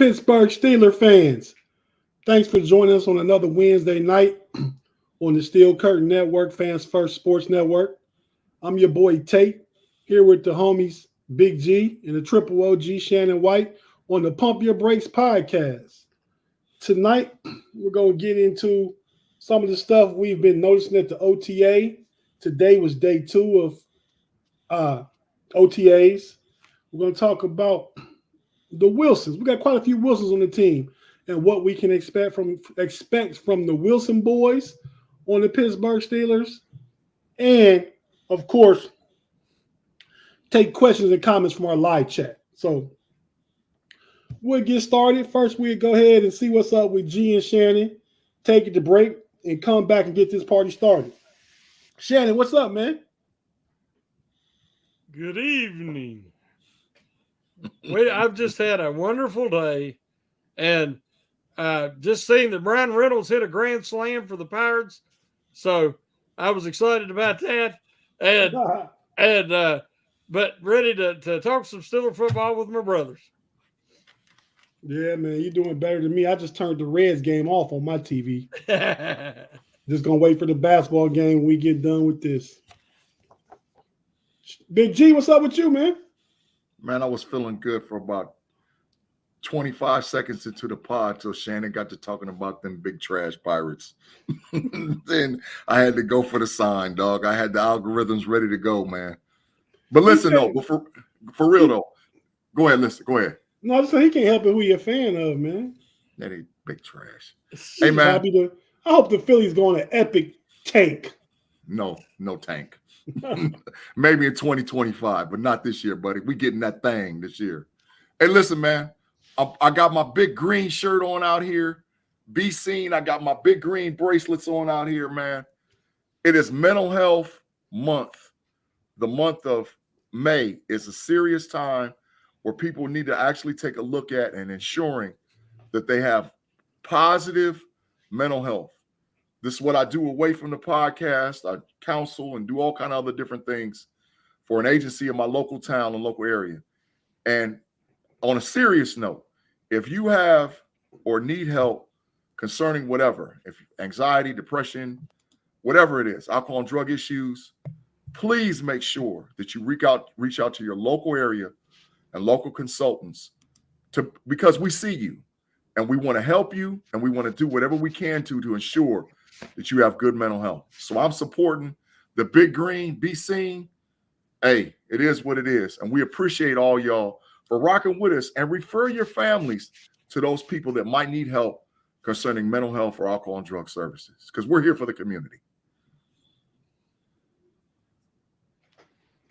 Pittsburgh Steelers fans, thanks for joining us on another Wednesday night on the Steel Curtain Network, Fans First Sports Network. I'm your boy Tate, here with the homies Big G and the Triple OG Shannon White on the Pump Your Brakes podcast. Tonight, we're going to get into some of the stuff we've been noticing at the OTA. Today was day 2 of OTAs. We're going to talk about the Wilsons. We got quite a few Wilsons on the team and what we can expect from the Wilson boys on the Pittsburgh Steelers. And, of course, take questions and comments from our live chat. So we'll get started. First, we'll go ahead and see what's up with G and Shannon. Take it to break and come back and get this party started. Shannon, what's up, man? Good evening. I've just had a wonderful day, and just seeing that Brian Reynolds hit a grand slam for the Pirates, so I was excited about that, but ready to talk some Steeler football with my brothers. Yeah, man, you're doing better than me. I just turned the Reds game off on my TV. Just gonna wait for the basketball game when we get done with this. Big G, what's up with you, man? Man, I was feeling good for about 25 seconds into the pod till Shannon got to talking about them big trash Pirates. Then I had to go for the sign, dog. I had the algorithms ready to go, man. But listen, though, for real, though, go ahead, listen. Go ahead. No, so he can't help it who you're a fan of, man. That ain't big trash. Hey, man. I hope the Phillies go on an epic tank. No tank. Maybe in 2025, but not this year, buddy. We getting that thing this year. Hey, listen, man. I got my big green shirt on out here. Be seen. I got my big green bracelets on out here, man. It is Mental Health Month. The month of May is a serious time where people need to actually take a look at and ensuring that they have positive mental health. This is what I do away from the podcast. I counsel and do all kind of other different things for an agency in my local town and local area. And on a serious note, if you have or need help concerning whatever, if anxiety, depression, whatever it is, alcohol and drug issues, please make sure that you reach out to your local area and local consultants because we see you and we want to help you and we want to do whatever we can to ensure that you have good mental health. So I'm supporting the Big Green, Be Seen. Hey, it is what it is. And we appreciate all y'all for rocking with us and refer your families to those people that might need help concerning mental health or alcohol and drug services because we're here for the community.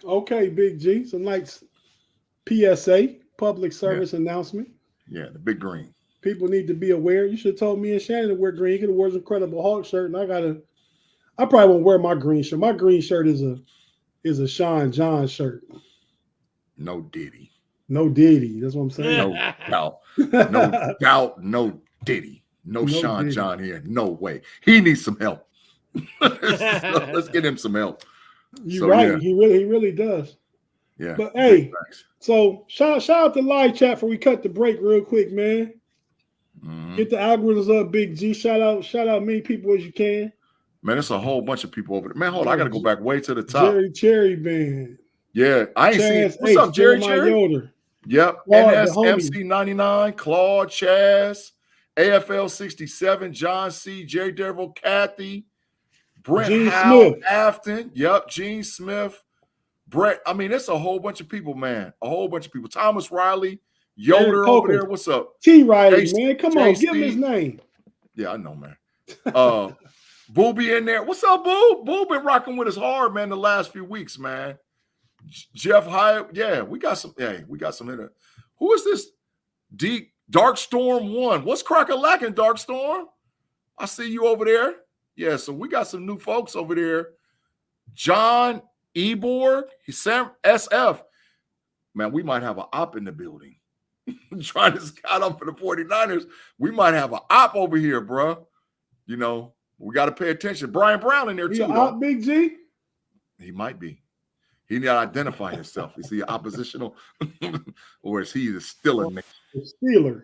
Okay, Big G. Some nice PSA, public service announcement. Yeah, the Big Green. People need to be aware. You should have told me and Shannon to wear green. You could have worn Incredible Hulk shirt, and I probably won't wear my green shirt. My green shirt is a Sean John shirt. No Diddy. No Diddy. That's what I'm saying. No doubt. No doubt. No Diddy. No Sean Diddy. John here. No way. He needs some help. Let's get him some help. You're right. Yeah. He really does. Yeah. But hey, so shout out to live chat before we cut the break real quick, man. Mm-hmm. Get the algorithms up, Big G. Shout out many people as you can. Man, there's a whole bunch of people over there. Man, hold on. I got to go back way to the top. Jerry Cherry Band. Yeah. I ain't seen. What's up, Jerry Cherry? Yoder. Yep. NSMC99, Claude, Chaz, AFL 67, John C, J Devil, Kathy, Brent Gene Howell, Smith. Afton. Yep. Gene Smith. Brett. I mean, it's a whole bunch of people, man. A whole bunch of people. Thomas Riley. Yoder over there. What's up? T. Riley, man. Come on, give him his name. Yeah, I know, man. Booby in there. What's up, Boo? Boo been rocking with us hard, man, the last few weeks, man. Jeff Hyatt. Yeah, we got some. Hey, we got some in there. Who is this? Dark Storm 1. What's crack-a-lackin', Dark Storm? I see you over there. Yeah, so we got some new folks over there. John Eborg. He's Sam SF. Man, we might have an op in the building. Trying to scout up for the 49ers. We might have an op over here, bro. You know, we got to pay attention. Brian Brown in there too. Op, Big G? He might be. He need to identify himself. Is he oppositional or is he the Steeler? The Steeler.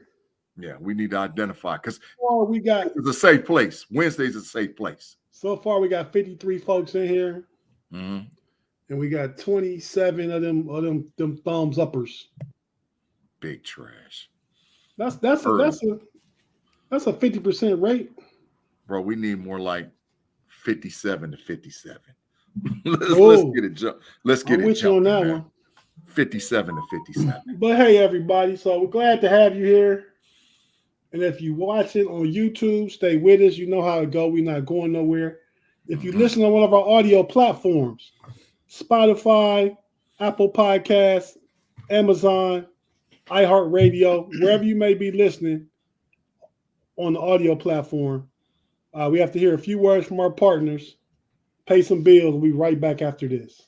Yeah, we need to identify because we got it's a safe place. Wednesday's a safe place. so far we got 53 folks in here, Mm-hmm. and we got 27 of them thumbs uppers. Big trash. That's a 50% rate. Bro, we need more like 57 to 57. let's get it jump. Let's get I'm it with you on jumping, that man. one. 57 to 57. But hey, everybody, so we're glad to have you here. And if you watch it on YouTube, stay with us. You know how it go. We're not going nowhere. If you listen on one of our audio platforms, Spotify, Apple Podcasts, Amazon, iHeartRadio, wherever you may be listening on the audio platform, we have to hear a few words from our partners, pay some bills, and we'll be right back after this.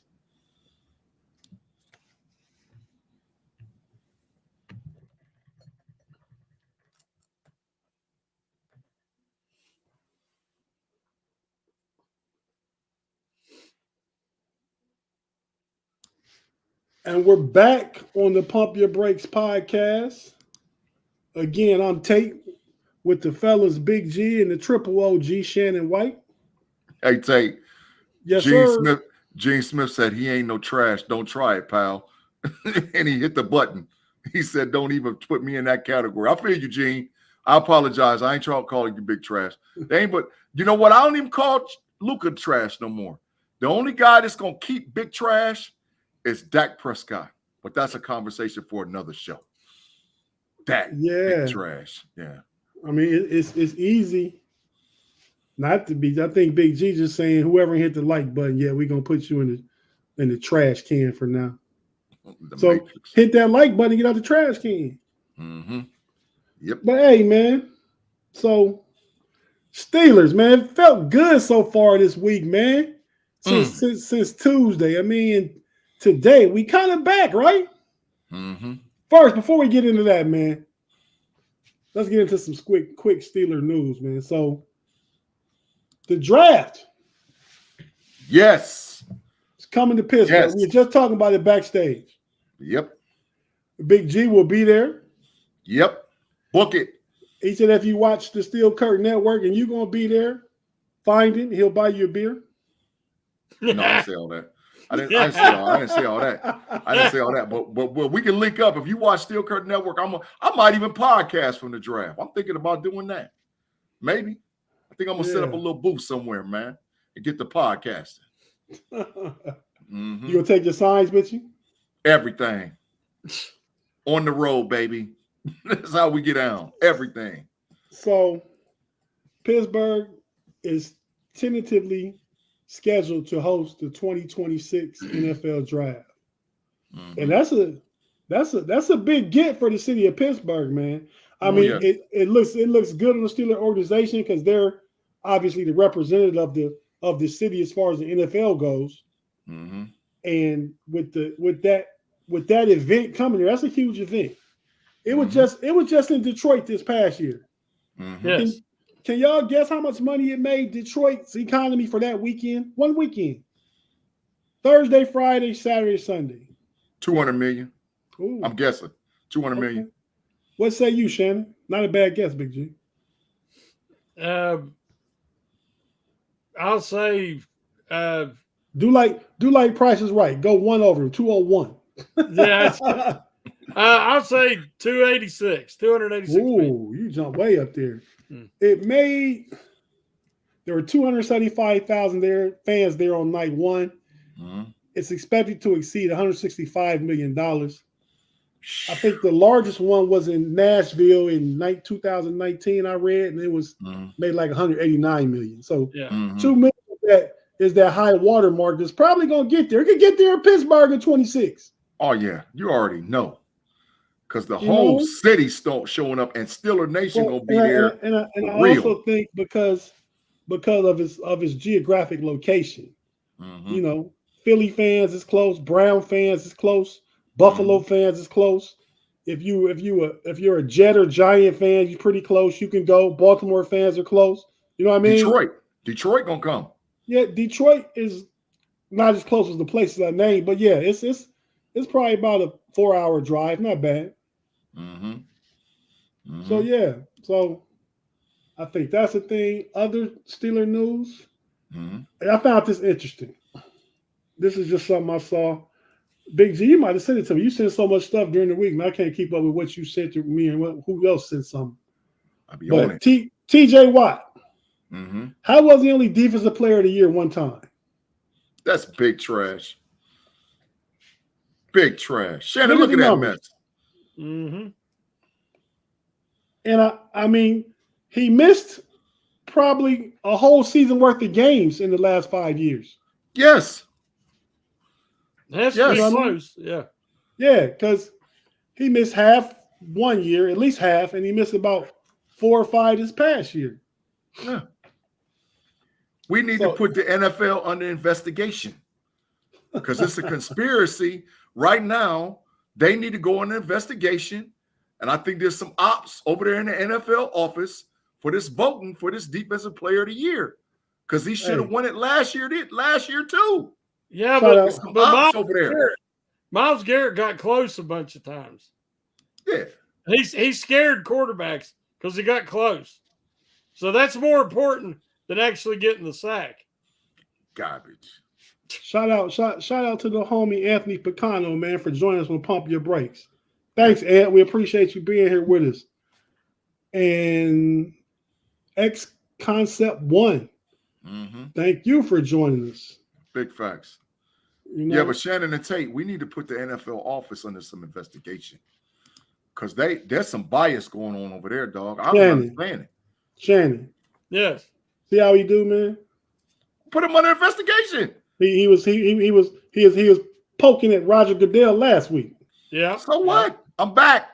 And we're back on the Pump Your Brakes podcast. Again, I'm Tate with the fellas Big G and the triple OG Shannon White. Hey, Tate. Yes, sir. Gene Smith said he ain't no trash. Don't try it, pal. And he hit the button. He said, don't even put me in that category. I feel you, Gene. I apologize. I ain't trying to call you big trash. They ain't, but you know what? I don't even call Luka trash no more. The only guy that's going to keep big trash is Dak Prescott. But that's a conversation for another show. Dak, big trash. Yeah. I mean, it's easy not to be. I think Big G just saying whoever hit the like button, yeah, we're going to put you in the trash can for now. So Matrix. Hit that like button and get out the trash can. Mm-hmm. Yep. But hey, man. So Steelers, man, it felt good so far this week, man. Since Tuesday. I mean, today we kind of back, right? Mm-hmm. First, before we get into that, man, let's get into some quick Steeler news, man. So the draft. Yes. It's coming to Pittsburgh. Yes. We were just talking about it backstage. Yep. Big G will be there. Yep. Book it. He said if you watch the Steel Curtain Network and you're going to be there, find him. He'll buy you a beer. No, I didn't say all that. I didn't say all that. But we can link up. If you watch Steel Curtain Network, I might even podcast from the draft. I'm thinking about doing that. Maybe. I think I'm going to set up a little booth somewhere, man, and get the podcasting. Mm-hmm. You going to take your signs with you? Everything. On the road, baby. That's how we get down. Everything. So, Pittsburgh is tentatively scheduled to host the 2026 NFL Draft, and that's a big get for the city of Pittsburgh, man. I mean, it looks good on the Steelers organization because they're obviously the representative of the city as far as the NFL goes, and with that event coming there, that's a huge event. It was just in Detroit this past year. Yes. Can y'all guess how much money it made Detroit's economy for that weekend? One weekend. Thursday, Friday, Saturday, Sunday. 200 million. Ooh. I'm guessing. 200 million. What say you, Shannon? Not a bad guess, Big G. I'll say do like Price is Right. Go one over him, 201. Yeah. I'll say 286. Ooh, you jump way up there. There were 275,000 fans there on night one. It's expected to exceed $165 million. I think the largest one was in Nashville in 2019, I read, and it was made like $189 million. So 2 million is that high water mark that's probably going to get there. It could get there in Pittsburgh in 26. Oh, yeah. You already know. Because the whole city starts showing up, and Steeler Nation gonna be there. And I also think because of his geographic location, you know, Philly fans is close, Brown fans is close, Buffalo fans is close. If you're a Jet or Giant fan, you're pretty close. You can go. Baltimore fans are close. You know what I mean? Detroit gonna come. Yeah, Detroit is not as close as the places I named, but yeah, it's So yeah, so I think that's the thing. Other Steeler news, and I found this interesting. This is just something I saw. Big G, you might have sent it to me. You sent so much stuff during the week, man. I can't keep up with what you sent to me and who else sent something. I'll be on it. TJ Watt. How was he only defensive player of the year one time? That's big trash. Big trash. Shannon, look at that mess. And I mean, he missed probably a whole season worth of games in the last 5 years. Yes. That's pretty close. Yeah. Yeah, because he missed half 1 year, at least half, and he missed about 4 or 5 this past year. Yeah. We need to put the NFL under investigation because it's a conspiracy. Right now, they need to go on an investigation. And I think there's some ops over there in the NFL office for this voting for this defensive player of the year because he should have won it last year too. Yeah, but Myles Garrett got close a bunch of times. Yeah. He scared quarterbacks because he got close. So that's more important than actually getting the sack. Garbage. Shout out to the homie Anthony Picano, man, for joining us on Pump Your Brakes. Thanks, Ed. We appreciate you being here with us. And X Concept 1. Thank you for joining us. Big facts. You know? Yeah, but Shannon and Tate, we need to put the NFL office under some investigation because there's some bias going on over there, dog. I don't understand it. Shannon. Yes. See how he do, man? Put him under investigation. He was poking at Roger Goodell last week. Yeah. So what? I'm back.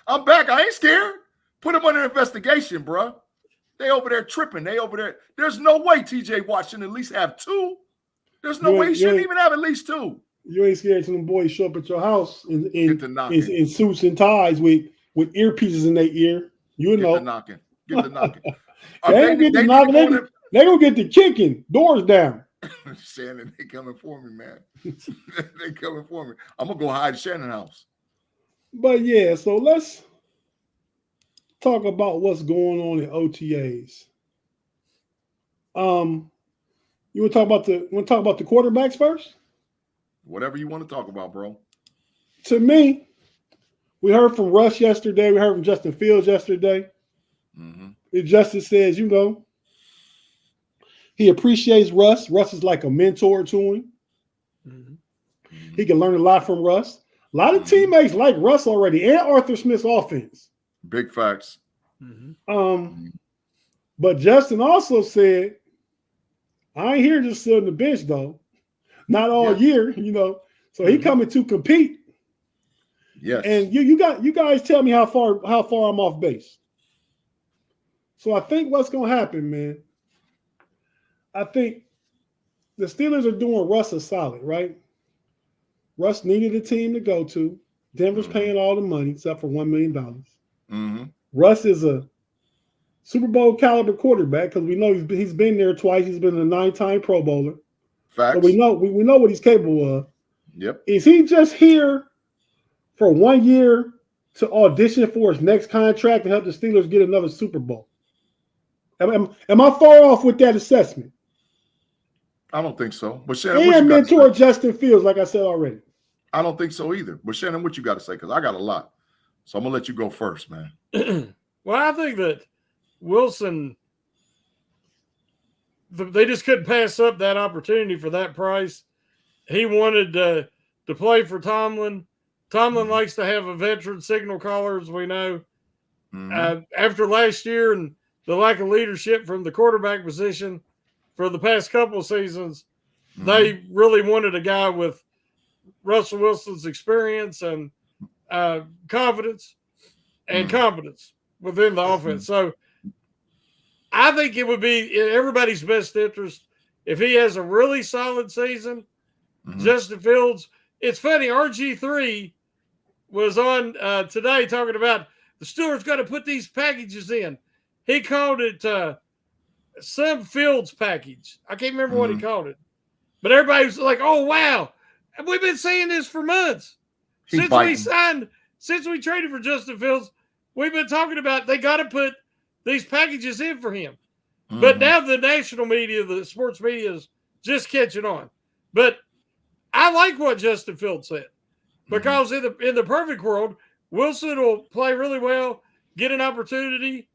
I'm back. I ain't scared. Put him under investigation, bro. They over there tripping. They over there. There's no way TJ Watt shouldn't at least have 2. There's no way he shouldn't even have at least 2. You ain't scared to them boys show up at your house in suits and ties with earpieces in their ear. You know. Get the knocking. They gonna get the kicking. Doors down. Shannon, they coming for me, man. They coming for me. I'm gonna go hide in Shannon's house. But yeah, so let's talk about what's going on in OTAs. You want to talk about the quarterbacks first? Whatever you want to talk about, bro. To me, we heard from Russ yesterday. We heard from Justin Fields yesterday. Justin says, he appreciates Russ. Russ is like a mentor to him. He can learn a lot from Russ. A lot of teammates like Russ already and Arthur Smith's offense. Big facts. But Justin also said, I ain't here just sitting on the bench, though. Not all year, So he coming to compete. Yes. And you guys tell me how far I'm off base. So I think what's gonna happen, man. I think the Steelers are doing Russ a solid, right? Russ needed a team to go to. Denver's paying all the money except for $1 million. Russ is a Super Bowl caliber quarterback because we know he's been there twice. He's been a 9-time Pro Bowler. Facts. So we know what he's capable of. Yep. Is he just here for 1 year to audition for his next contract and help the Steelers get another Super Bowl? Am I far off with that assessment? I don't think so. But Shannon, and mentor Justin Fields, like I said already. I don't think so either. But Shannon, what you got to say? Because I got a lot. So I'm gonna let you go first, man. Well, I think that Wilson, they just couldn't pass up that opportunity for that price. He wanted to play for Tomlin. Tomlin likes to have a veteran signal caller, as we know. After last year and the lack of leadership from the quarterback position for the past couple of seasons, they really wanted a guy with Russell Wilson's experience and confidence and competence within the offense. So I think it would be in everybody's best interest if he has a really solid season. Justin Fields, it's funny, RG3 was on today talking about the Steelers got to put these packages in. He called it some Fields package. I can't remember what he called it. But everybody was like, oh, wow. And we've been saying this for months. Since we traded for Justin Fields, we've been talking about they got to put these packages in for him. But now the national media, the sports media is just catching on. But I like what Justin Fields said because in the perfect world, Wilson will play really well, get an opportunity,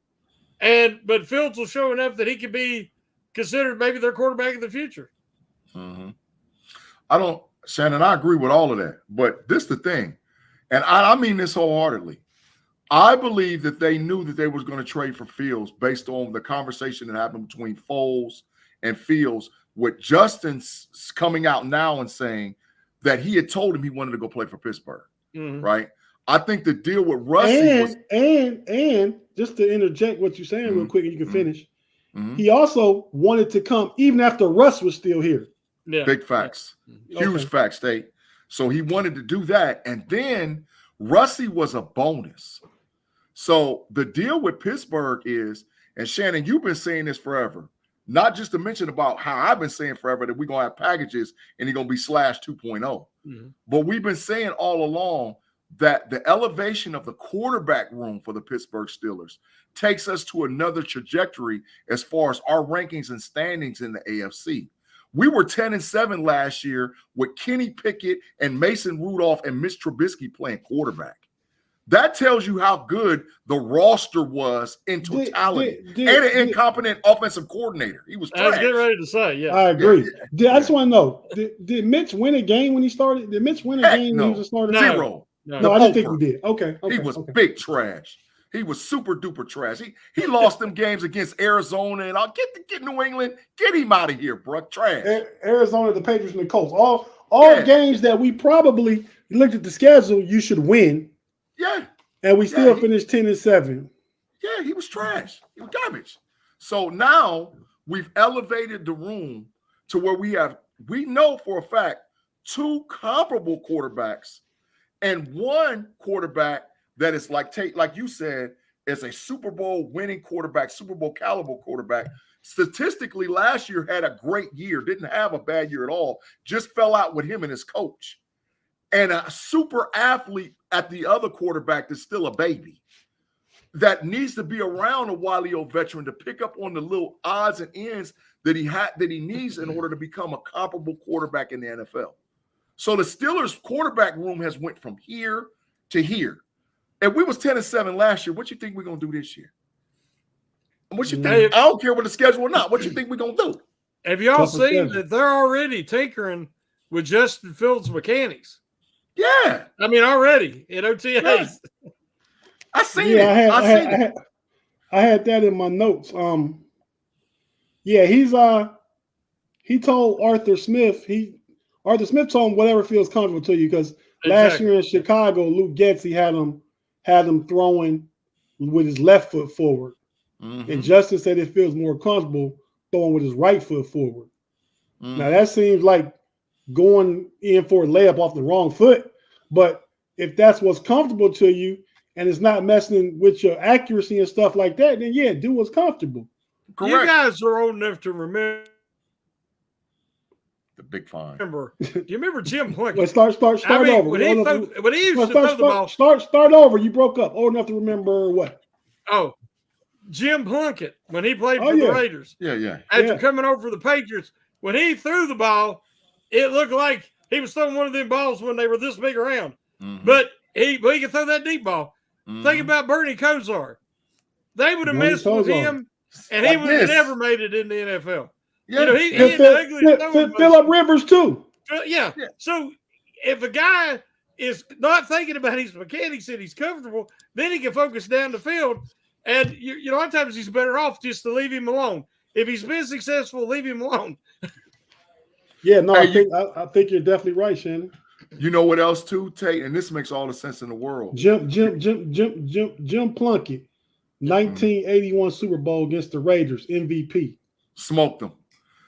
but Fields will show enough that he can be considered maybe their quarterback in the future. Shannon, I agree with all of that. But this is the thing, and I mean this wholeheartedly. I believe that they knew that they was going to trade for Fields based on the conversation that happened between Foles and Fields, with Justin's coming out now and saying that he had told him he wanted to go play for Pittsburgh, right? I think the deal with Rusty was – and just to interject what you're saying real quick and you can finish, he also wanted to come even after Russ was still here. Yeah. Big facts. Huge facts, Tate. So he wanted to do that. And then Rusty was a bonus. So the deal with Pittsburgh is, and Shannon, you've been saying this forever, not just to mention about how I've been saying forever that we're going to have packages and he's going to be slash 2.0. But we've been saying all along that the elevation of the quarterback room for the Pittsburgh Steelers takes us to another trajectory as far as our rankings and standings in the AFC. We were 10-7 last year with Kenny Pickett and Mason Rudolph and Mitch Trubisky playing quarterback. That tells you how good the roster was in totality. And an incompetent offensive coordinator. He was trash. I was getting ready to say, yeah. I agree. I just want to know, did Mitch win a game when he started? Did Mitch win a game when he was a starter? Zero. No, I didn't think he did. Okay. He was big trash. He was super duper trash. He lost them games against Arizona, and I'll get New England. Get him out of here, bro. Trash. Arizona, the Patriots, and the Colts. All games that we probably looked at the schedule, you should win. Yeah. And we still finished 10-7. Yeah, he was trash. He was garbage. So now we've elevated the room to where we know for a fact 2 comparable quarterbacks and 1 quarterback that is like you said, is a Super Bowl winning quarterback, Super Bowl caliber quarterback. Statistically, last year had a great year, didn't have a bad year at all, just fell out with him and his coach. And a super athlete at the other quarterback that's still a baby that needs to be around a wily old veteran to pick up on the little odds and ends that he needs in order to become a comparable quarterback in the NFL. So the Steelers quarterback room has went from here to here. And we was 10-7 last year. What you think we're gonna do this year? What you think? I don't care what the schedule or not. What you think we're gonna do? Have y'all seen that they're already tinkering with Justin Fields' mechanics? Yeah, I mean already in OTAs. Yeah. I seen it. I had that in my notes. He told Arthur Smith. Arthur Smith told him whatever feels comfortable to you because last year in Chicago, Luke Getsy had him throwing with his left foot forward, and Justin said it feels more comfortable throwing with his right foot forward. Now that seems like going in for a layup off the wrong foot, but if that's what's comfortable to you and it's not messing with your accuracy and stuff like that, then yeah, do what's comfortable. Correct. You guys are old enough to remember the big fine. Do you remember Jim Plunkett? Well, start over. When he used to throw the ball. Start over. You broke up. Old enough to remember what? Oh, Jim Plunkett when he played for the Raiders. Yeah. After coming over for the Patriots, when he threw the ball, it looked like he was throwing one of them balls when they were this big around. But he could throw that deep ball. Think about Bernie Kosar. They would have messed with him, and he would have never made it in the NFL. Yeah. You know, he had the ugly Phillip Rivers too. Yeah. So if a guy is not thinking about his mechanics and he's comfortable, then he can focus down the field. And you know, a lot of times he's better off just to leave him alone. If he's been successful, leave him alone. Yeah, no, I think you're definitely right, Shannon. You know what else too, Tate? And this makes all the sense in the world. Jim Plunkett, 1981 Super Bowl against the Raiders, MVP. Smoked them.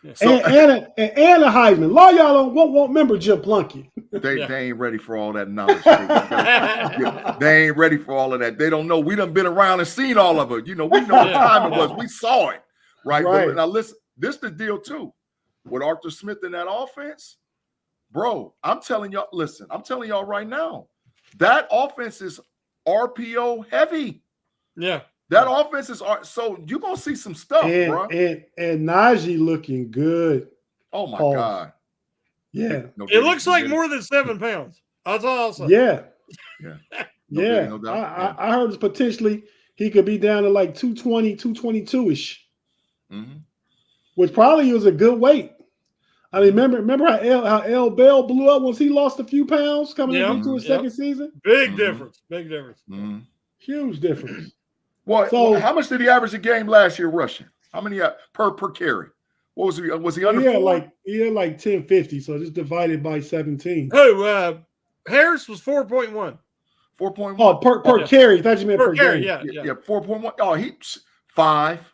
Yeah. And a Heisman. A lot of y'all won't remember Jim Plunkett. They ain't ready for all that knowledge. They ain't ready for all of that. They don't know. We done been around and seen all of it. You know, we know what time it was. We saw it. Right. But now listen, this the deal too. With Arthur Smith in that offense, bro, I'm telling y'all right now, that offense is RPO heavy. Yeah. That offense is so you're gonna see some stuff, bro. And Najee looking good. Oh my Pause. God. Yeah. It looks like more than 7 pounds. That's all I'll say. Yeah. Yeah. Yeah. I heard potentially he could be down to like 220, 222-ish. Mm-hmm. Which probably was a good weight. I mean, remember how L Bell blew up once he lost a few pounds coming into his second season? Big difference. Big difference. Mm-hmm. Huge difference. Well, how much did he average a game last year rushing? How many per carry? What was he? Was he under 4? He had like 1050, so just divided by 17. Oh, Harris was 4.1. 4.1. Oh, per carry. I thought you meant per carry. game. Yeah. 4.1. Oh, he 5.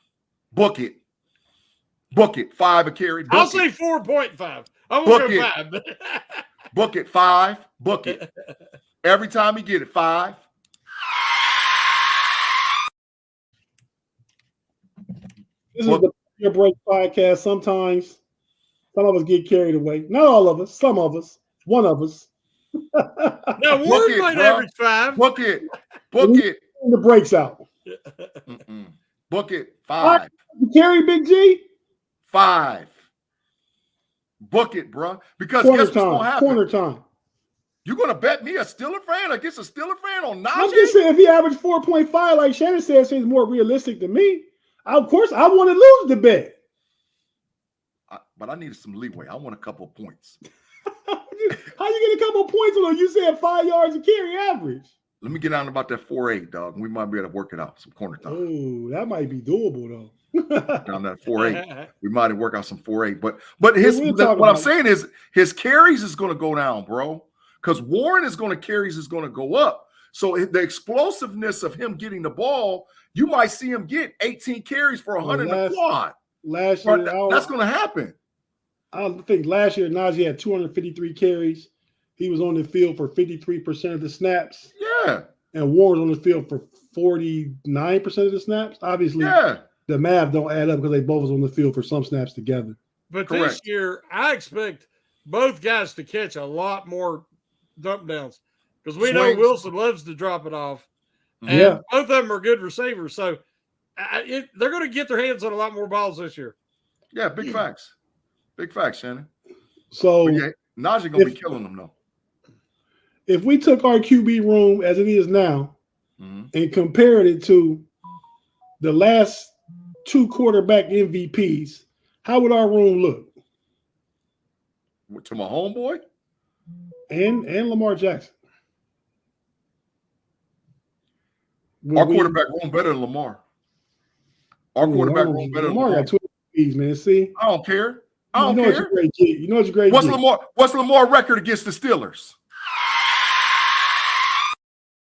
Book it. 5 a carry. I'll say 4.5. I'm going to go 5. Book it. 5. Book it. Every time he get it, 5. This is the Your Break podcast. Sometimes some of us get carried away. Not all of us. Some of us. One of us. Now, Warren might average 5. Book it. The breaks out. Book it. 5. You carry Big G? 5. Book it, bro. Because Corner guess what's going to happen? Corner time. You going to bet me a Steeler fan against a Steeler fan on Najee? I'm just saying, if he averaged 4.5, like Shannon said, seems more realistic to me. Of course, I want to lose the bet. But I needed some leeway. I want a couple of points. How you get a couple of points on? You said 5 yards a carry average. Let me get down about that 4.8, dog. We might be able to work it out. Some corner time. Oh, that might be doable, though. Down that 4.8. We might have worked out some 4.8. But what I'm saying is his carries is going to go down, bro. Because Warren is going to carries is going to go up. So the explosiveness of him getting the ball, you might see him get 18 carries for 100 in the quad. Last year, that's going to happen. I think last year Najee had 253 carries. He was on the field for 53% of the snaps. Yeah. And Warren was on the field for 49% of the snaps. Obviously, the math don't add up because they both was on the field for some snaps together. But this year, I expect both guys to catch a lot more dump downs because we know Wilson loves to drop it off. And both of them are good receivers. So they're going to get their hands on a lot more balls this year. Yeah, big facts. Big facts, Shannon. So Najee going to be killing them, though. If we took our QB room as it is now and compared it to the last 2 quarterback MVPs, how would our room look? To my homeboy? And Lamar Jackson. Our quarterback room better than Lamar. Our quarterback room better than Lamar. Got 2 MVPs, man. See? I don't care. I don't care. It's a great kid. You know it's a great kid. What's Lamar's record against the Steelers?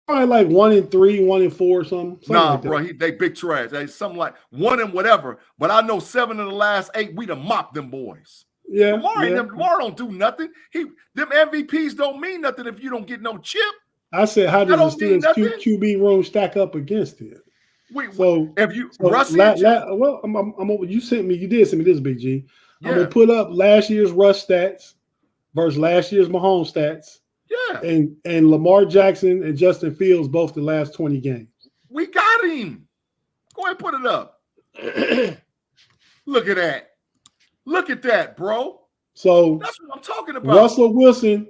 Probably like 1-3, 1-4, something. Nah, like bro, they big trash. They something like 1 and whatever. But I know 7 of the last 8, we done mopped them boys. Yeah, Lamar don't do nothing. Them MVPs don't mean nothing if you don't get no chip. I said, how does the Steelers QB room stack up against it? You sent me. You did send me this, Big G. I'm gonna put up last year's Russ stats versus last year's Mahomes stats. Yeah. And Lamar Jackson and Justin Fields both the last 20 games. We got him. Go ahead and put it up. Look at that. Look at that, bro. So that's what I'm talking about. Russell Wilson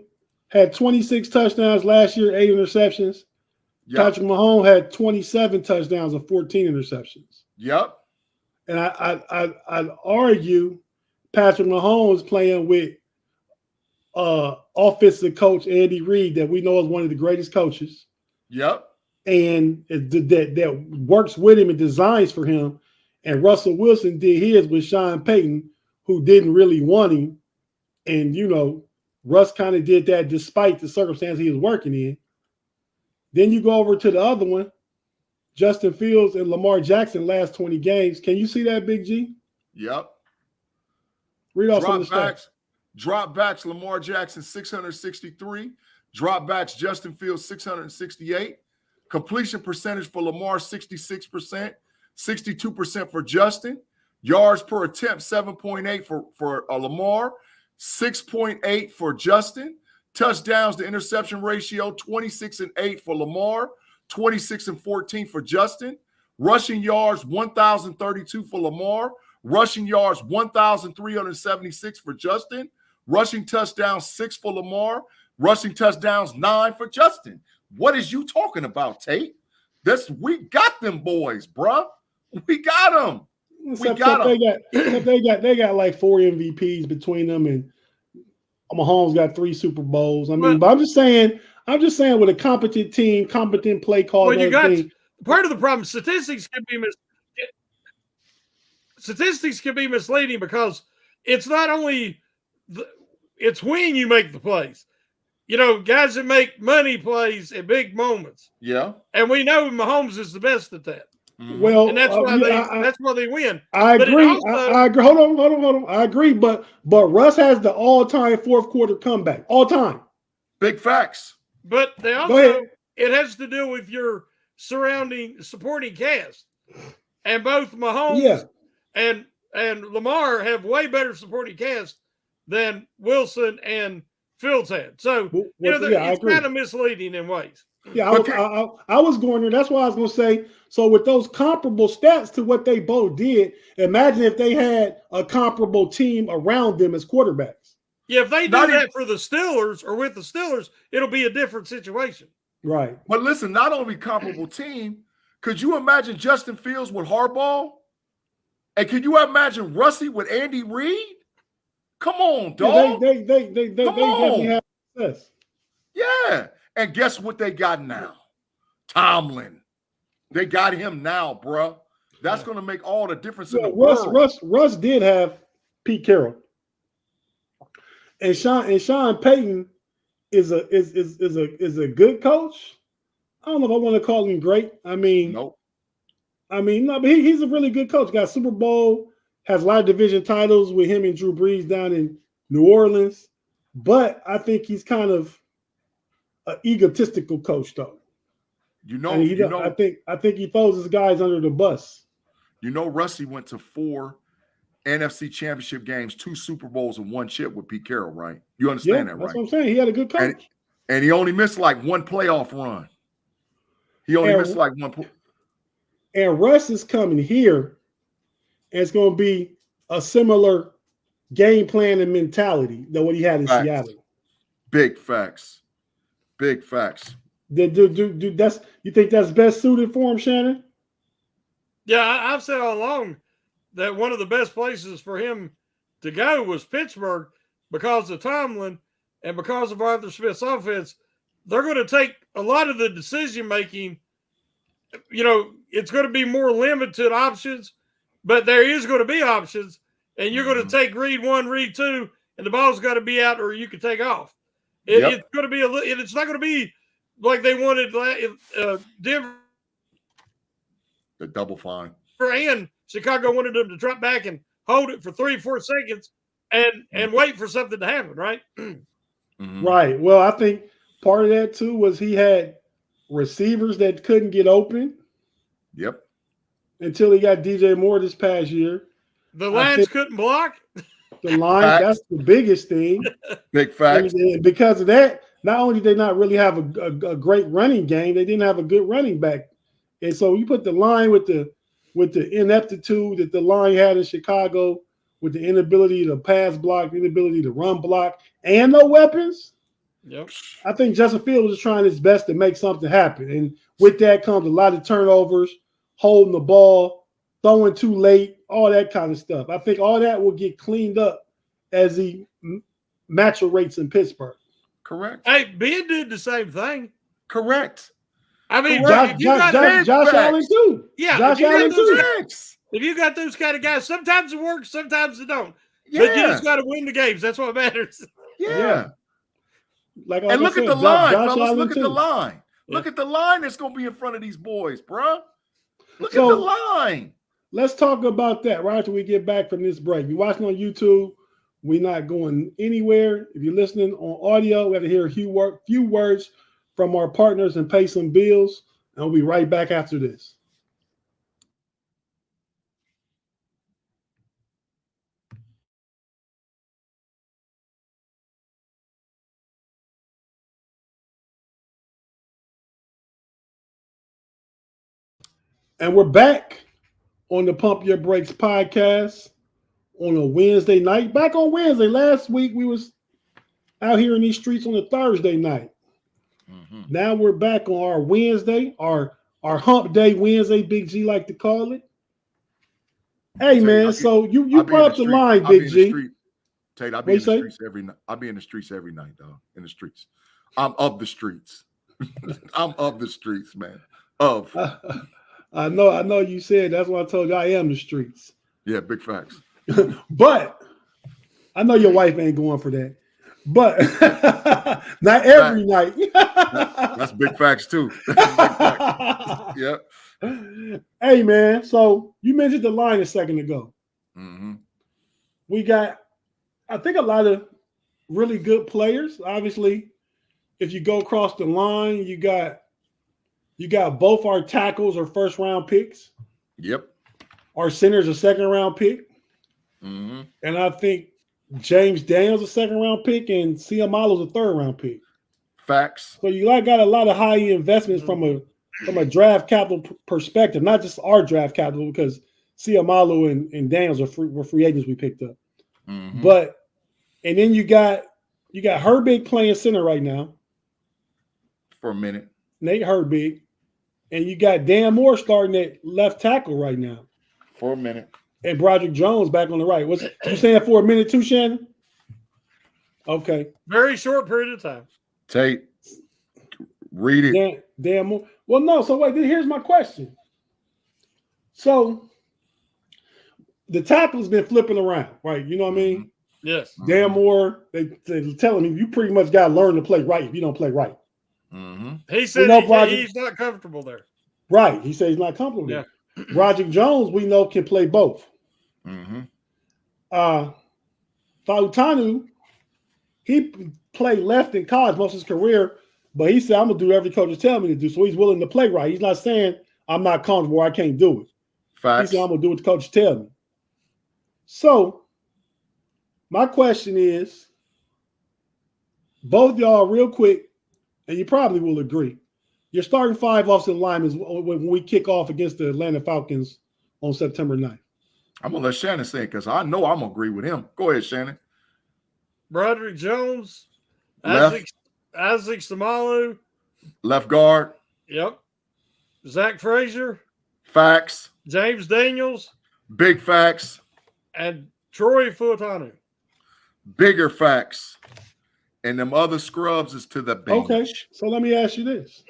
had 26 touchdowns last year, 8 interceptions. Yep. Patrick Mahomes had 27 touchdowns and 14 interceptions. Yep. And I'd argue Patrick Mahomes playing with offensive coach Andy Reid, that we know is one of the greatest coaches. Yep. And that works with him and designs for him. And Russell Wilson did his with Sean Payton, who didn't really want him. And, Russ kind of did that despite the circumstance he was working in. Then you go over to the other one, Justin Fields and Lamar Jackson last 20 games. Can you see that, Big G? Yep. Read off some of the stats. Drop backs, Lamar Jackson, 663. Drop backs, Justin Fields, 668. Completion percentage for Lamar, 66%. 62% for Justin. Yards per attempt, 7.8 for Lamar. 6.8 for Justin. Touchdowns to interception ratio, 26-8 for Lamar. 26-14 for Justin. Rushing yards, 1,032 for Lamar. Rushing yards, 1,376 for Justin. Rushing touchdowns, 6 for Lamar. Rushing touchdowns, 9 for Justin. What is you talking about, Tate? We got them boys, bruh. We got them. Except they got like 4 MVPs between them, and Mahomes got 3 Super Bowls. I mean, but I'm just saying with a competent team, competent play call. Well, you got part of the problem. Statistics can be misleading because it's not only it's when you make the plays. You know, guys that make money plays at big moments. Yeah. And we know Mahomes is the best at that. Well, and that's why they win. I agree. I agree. Hold on. I agree. But Russ has the all-time fourth quarter comeback. All time. Big facts. But they also it has to do with your supporting cast. And both Mahomes and Lamar have way better supporting cast than Wilson and Fields had. So it's kind of misleading in ways. Yeah, I was going there. That's why I was going to say. So with those comparable stats to what they both did, imagine if they had a comparable team around them as quarterbacks. Yeah, if they do that for the Steelers or with the Steelers, it'll be a different situation. Right. But listen, not only comparable team, could you imagine Justin Fields with Harbaugh? And could you imagine Russie with Andy Reid? Come on, dog. They definitely have success. Yeah. And guess what they got now? Tomlin. They got him now, bruh. That's going to make all the difference in the world. Russ did have Pete Carroll. And Sean Payton is a good coach. I don't know if I want to call him great. I mean, nope. I mean, no, but he's a really good coach. Got Super Bowl, has a lot of division titles with him and Drew Brees down in New Orleans. But I think he's kind of an egotistical coach, though. I think he throws his guys under the bus. You know, Russie went to 4 NFC championship games, 2 Super Bowls, and 1 chip with Pete Carroll, right? You understand that, right? That's what I'm saying. He had a good coach. And he only missed like 1 playoff run. He only missed like 1. And Russ is coming here, and it's going to be a similar game plan and mentality than what he had in Seattle. Big facts. Big facts. You think that's best suited for him, Shannon? Yeah, I've said all along that one of the best places for him to go was Pittsburgh because of Tomlin and because of Arthur Smith's offense. They're going to take a lot of the decision making. You know, it's going to be more limited options, but there is going to be options, and you're going to take read 1, read 2, and the ball's got to be out, or you can take off. It's going to be it's not going to be like they wanted Denver. The double fine. And Chicago wanted them to drop back and hold it for 3 or 4 seconds and wait for something to happen, right? Right. Well, I think part of that too was he had receivers that couldn't get open. Yep. Until he got DJ Moore this past year. The lines couldn't block. The line, that's the biggest thing. Big facts. And because of that, not only did they not really have a great running game, they didn't have a good running back. And so you put the line with the ineptitude that the line had in Chicago, with the inability to pass block, the inability to run block, and no weapons. Yep. I think Justin Fields is trying his best to make something happen. And with that comes a lot of turnovers, holding the ball, throwing too late, all that kind of stuff. I think all that will get cleaned up as he maturates in Pittsburgh. Correct. Hey, Ben did the same thing. Correct. I mean, Josh Allen too. Yeah, Josh Allen too. If you got those kind of guys, sometimes it works, sometimes it don't. Yeah. But you just got to win the games. That's what matters. Yeah. Like and look at the line, fellas. Look at the line. Look at the line that's going to be in front of these boys, bro. Look at the line. Let's talk about that right after we get back from this break. You're watching on YouTube. We're not going anywhere. If you're listening on audio, we have to hear a few words from our partners and pay some bills. And we'll be right back after this. And we're back on the Pump Your Brakes podcast on a Wednesday night. Back on Wednesday. Last week we was out here in these streets on a Thursday night. Mm-hmm. Now we're back on our Wednesday, our hump day Wednesday, Big G like to call it. Hey, Tate, man, so you brought up the line, Big G. Tate, I'll be in the streets every night. I'll be in the streets every night, dog. In the streets. I'm of the streets. I'm of the streets, man. I know you said that's why I told you I am the streets. Yeah, big facts. But I know your wife ain't going for that. But not every night. That's big facts too. Big facts. Yep. Hey man, so you mentioned the line a second ago. Mm-hmm. We got, I think, a lot of really good players. Obviously, if you go across the line, you got both our tackles are first round picks. Yep. Our center's a second round pick. Mm-hmm. And I think James Daniels a second round pick and Siamalo's a third round pick. Facts. So you got a lot of high investments from a draft capital perspective, not just our draft capital, because Siamalo and Daniels were free agents we picked up. Mm-hmm. But and then you got Herbig playing center right now. For a minute. Nate Herbig. And you got Dan Moore starting at left tackle right now. For a minute. And Broderick Jones back on the right. What's you saying for a minute too, Shannon? Okay. Very short period of time. Tate, read it. Dan Moore. Well, no. So wait, here's my question. So the tackle's been flipping around, right? You know what I mean? Yes. Dan Moore, they're telling me you pretty much got to learn to play right if you don't play right. Mm-hmm. He said he's not comfortable there. Right. He said he's not comfortable there. Broderick Jones, we know, can play both. Mm-hmm. Fautanu, he played left in college most of his career, but he said, I'm going to do every coach is telling me to do. So he's willing to play right. He's not saying, I'm not comfortable or I can't do it. Facts. He said, I'm going to do what the coach tells me. So my question is, both y'all real quick, and you probably will agree, you're starting 5 offensive linemen when we kick off against the Atlanta Falcons on September 9th. I'm going to let Shannon say it because I know I'm going to agree with him. Go ahead, Shannon. Broderick Jones, Isaac Samalu. Left guard. Yep. Zach Frazier. Facts. James Daniels. Big facts. And Troy Fautanu. Bigger facts. And them other scrubs is to the bench. Okay, so let me ask you this.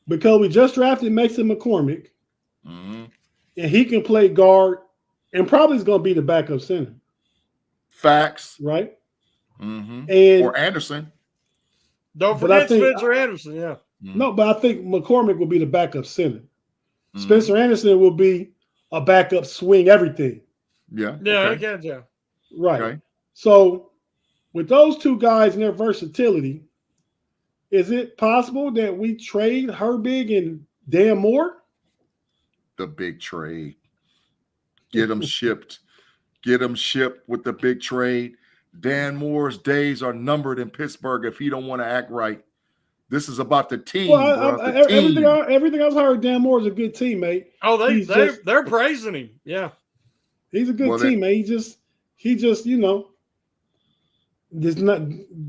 Because we just drafted Mason McCormick, mm-hmm. and he can play guard and probably is going to be the backup center. Facts. Right? Mm-hmm. Or Anderson. Don't forget Spencer Anderson, yeah. Mm-hmm. No, but I think McCormick will be the backup center. Mm-hmm. Spencer Anderson will be a backup swing everything. Yeah. Yeah, okay. I can tell. Right. Okay. So with those two guys and their versatility, is it possible that we trade Herbig and Dan Moore? The big trade. Get them shipped. Get them shipped with the big trade. Dan Moore's days are numbered in Pittsburgh if he don't want to act right. This is about the team. Well, everything I've heard, Dan Moore is a good teammate. Oh, they're praising him. Yeah, he's a good teammate. He just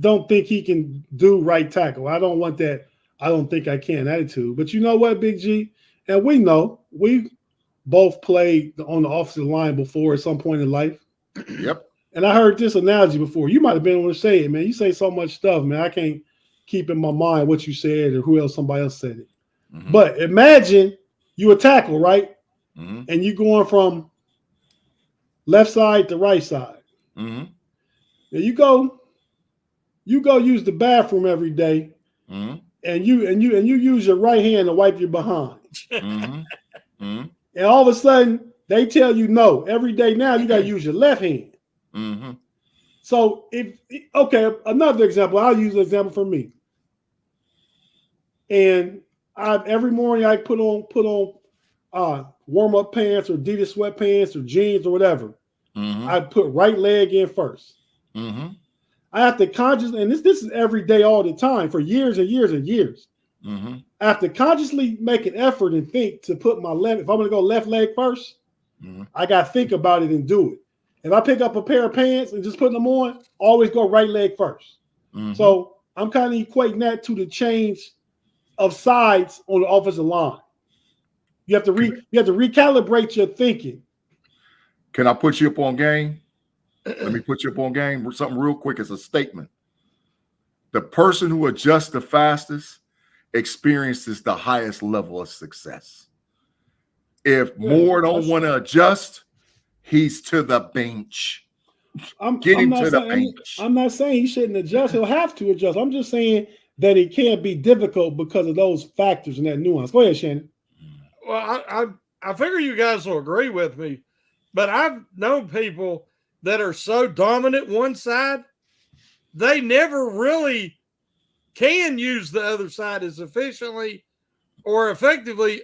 don't think he can do right tackle. I don't want that. I don't think I can attitude. But you know what, Big G? And we know we both played on the offensive line before at some point in life. Yep. And I heard this analogy before. You might have been able to say it, man. You say so much stuff, man. I can't keep in my mind what you said or who else somebody else said it. Mm-hmm. But imagine you a tackle, right? Mm-hmm. And you going from left side to right side. Mm-hmm. And you go use the bathroom every day, mm-hmm. and you use your right hand to wipe your behind. Mm-hmm. Mm-hmm. And all of a sudden they tell you no. Every day now you got to use your left hand. Mm-hmm. So another example. I'll use an example for me. And every morning I put on warm-up pants or Adidas sweatpants or jeans or whatever. Mm-hmm. I put right leg in first. Mm-hmm. I have to consciously, and this is every day, all the time, for years and years and years. I have to consciously make an effort and think to put my left. If I'm going to go left leg first, I got to think about it and do it. If I pick up a pair of pants and just put them on, always go right leg first. So I'm kind of equating that to the change of sides on the offensive line. You have to recalibrate your thinking. Can I put you up on game? Let me put you up on game. Something real quick as a statement. The person who adjusts the fastest experiences the highest level of success. If Moore don't want to adjust, he's to the bench. Get him to the bench. I'm not saying he shouldn't adjust. He'll have to adjust. I'm just saying that it can't be difficult because of those factors and that nuance. Go ahead, Shannon. Well, I figure you guys will agree with me, but I've known people that are so dominant one side, they never really can use the other side as efficiently or effectively,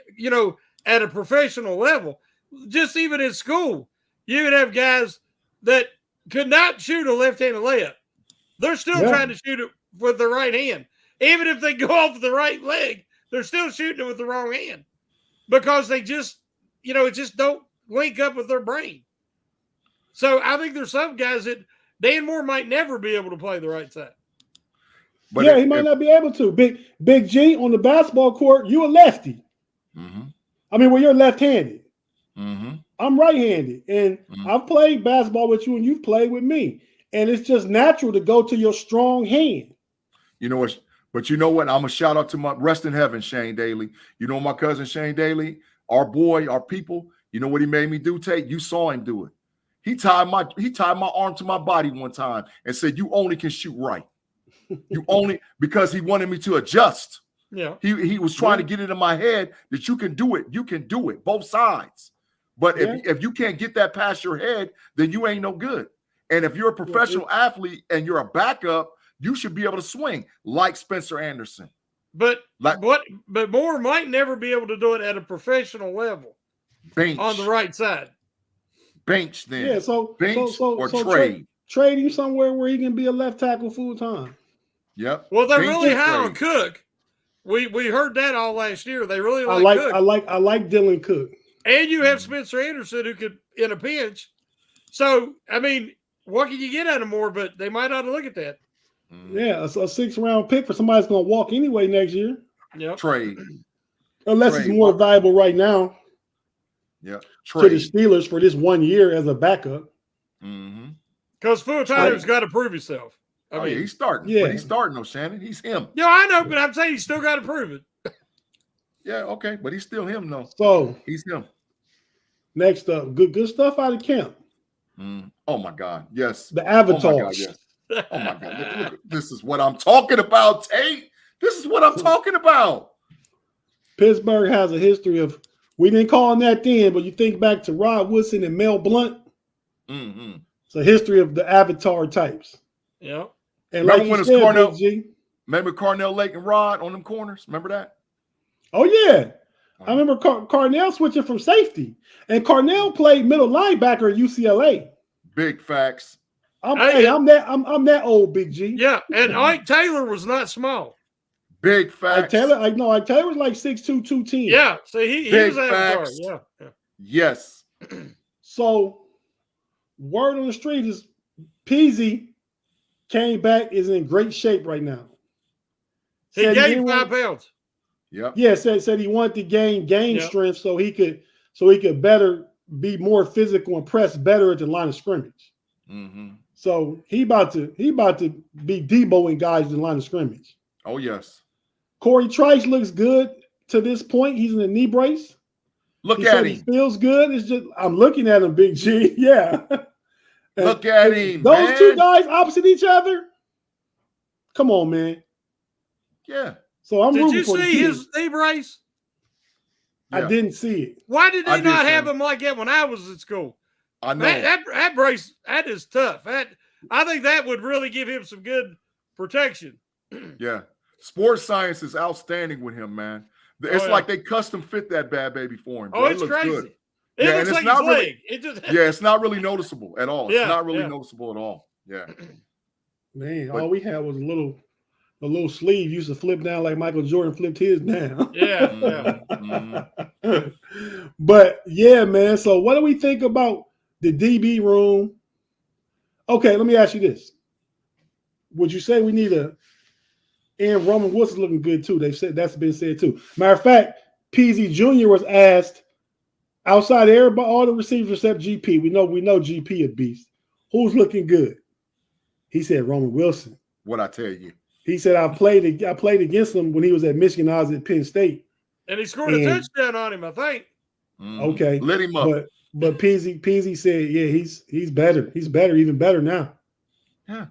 at a professional level. Just even in school, you would have guys that could not shoot a left-handed layup. They're still trying to shoot it with the right hand. Even if they go off the right leg, they're still shooting it with the wrong hand because they just, it just don't link up with their brain. So I think there's some guys that Dan Moore might never be able to play the right side. But he might not be able to. Big G, on the basketball court, you a lefty. I mean, you're left-handed. I'm right-handed. And I've played basketball with you and you've played with me. And it's just natural to go to your strong hand. You know what? But you know what? I'm a shout out to my rest in heaven, Shane Daly. You know my cousin Shane Daly, our boy, our people. You know what he made me do, Tate? You saw him do it. He tied my arm to my body one time and said, "You only can shoot right. You only," because he wanted me to adjust. Yeah. He was trying to get it in my head that you can do it. You can do it, both sides. But if you can't get that past your head, then you ain't no good. And if you're a professional athlete and you're a backup, you should be able to swing like Spencer Anderson. But Moore might never be able to do it at a professional level. Bench on the right side. Bench then. Yeah, so trade. Trade him somewhere where he can be a left tackle full time. Yep. Well, they're really high on Cook. We heard that all last year. They really like Cook. I like Dylan Cook. And you have Spencer Anderson who could in a pinch. So, I mean, what can you get out of Moore? But they might ought to look at that. Yeah, a 6th-round pick for somebody's going to walk anyway next year. Yep. Trade. Unless he's more valuable right now. Yeah. To the Steelers for this 1 year as a backup. Because Full-Timer's got to prove himself. I mean, he's starting. Yeah. But he's starting, Shannon. He's him. Yeah, I know, but I'm saying he's still got to prove it. Yeah, okay. But he's still him, though. So he's him. Next up, good stuff out of camp. Oh, my God. Yes. The Avatars. Oh, my God, yes. Oh, my God. Look, this is what I'm talking about, Tate. This is what I'm talking about. Pittsburgh has a history of, we didn't call him that then, but you think back to Rod Woodson and Mel Blount. It's a history of the Avatar types. Yeah. And remember when remember Carnell Lake and Rod on them corners? Remember that? Oh, yeah. I remember Carnell switching from safety. And Carnell played middle linebacker at UCLA. Big facts. I'm that old, Big G. Yeah, and Ike Taylor was not small. Big facts. Ike Taylor was like 6'2", 210. Yeah, see, he was Avatar. Yeah. Yes. So, word on the street is Peasy came back, is in great shape right now. He gained 5 pounds. Yep. Yeah, said he wanted to gain strength so he could better be more physical and press better at the line of scrimmage. So he about to be Deboing guys in the line of scrimmage. Oh yes. Corey Trice looks good to this point. He's in a knee brace. Look at him. He feels good. It's just I'm looking at him, Big G. Yeah. Look at him. Those two guys opposite each other. Come on, man. Yeah. So I'm Did rooting you for see his knee brace? I didn't see it. Why did they not have him like that when I was at school? I know that brace, that is tough. I think that would really give him some good protection. Yeah. Sports science is outstanding with him, man. It's like they custom fit that bad baby for him. Bro. Oh, it's crazy. Good. It looks like his leg. It's not really noticeable at all. It's not really noticeable at all. Yeah. Man, all we had was a little a little sleeve used to flip down like Michael Jordan flipped his down. Yeah. But yeah, man. So what do we think about the DB room? Okay, let me ask you this. Would you say we need and Roman Wilson's looking good too? They've said that's been said too. Matter of fact, PZ Jr. was asked outside of everybody, all the receivers except GP. We know GP a beast. Who's looking good? He said Roman Wilson. What I tell you? He said I played against him when he was at Michigan. I was at Penn State, and he scored a touchdown on him, I think. Okay, let him up. But PZ said, yeah, he's better. He's better, even better now. Yeah.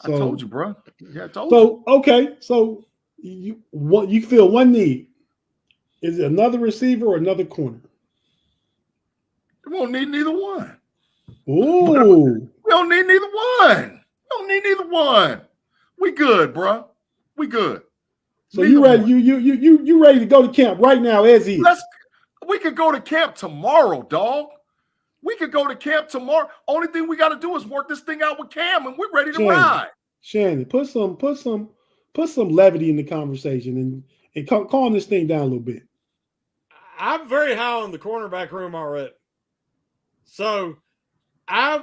So, I told you, bro. Yeah, I told you. So okay, so you feel one need. Is it another receiver or another corner? We won't need neither one. Ooh. We don't need neither one. We don't need neither one. We good, bro. We good. So you ready? You ready to go to camp right now, as is? We could go to camp tomorrow, dog. We could go to camp tomorrow. Only thing we got to do is work this thing out with Cam, and we're ready to ride. Shannon, put some levity in the conversation and calm this thing down a little bit. I'm very high on the cornerback room already. So a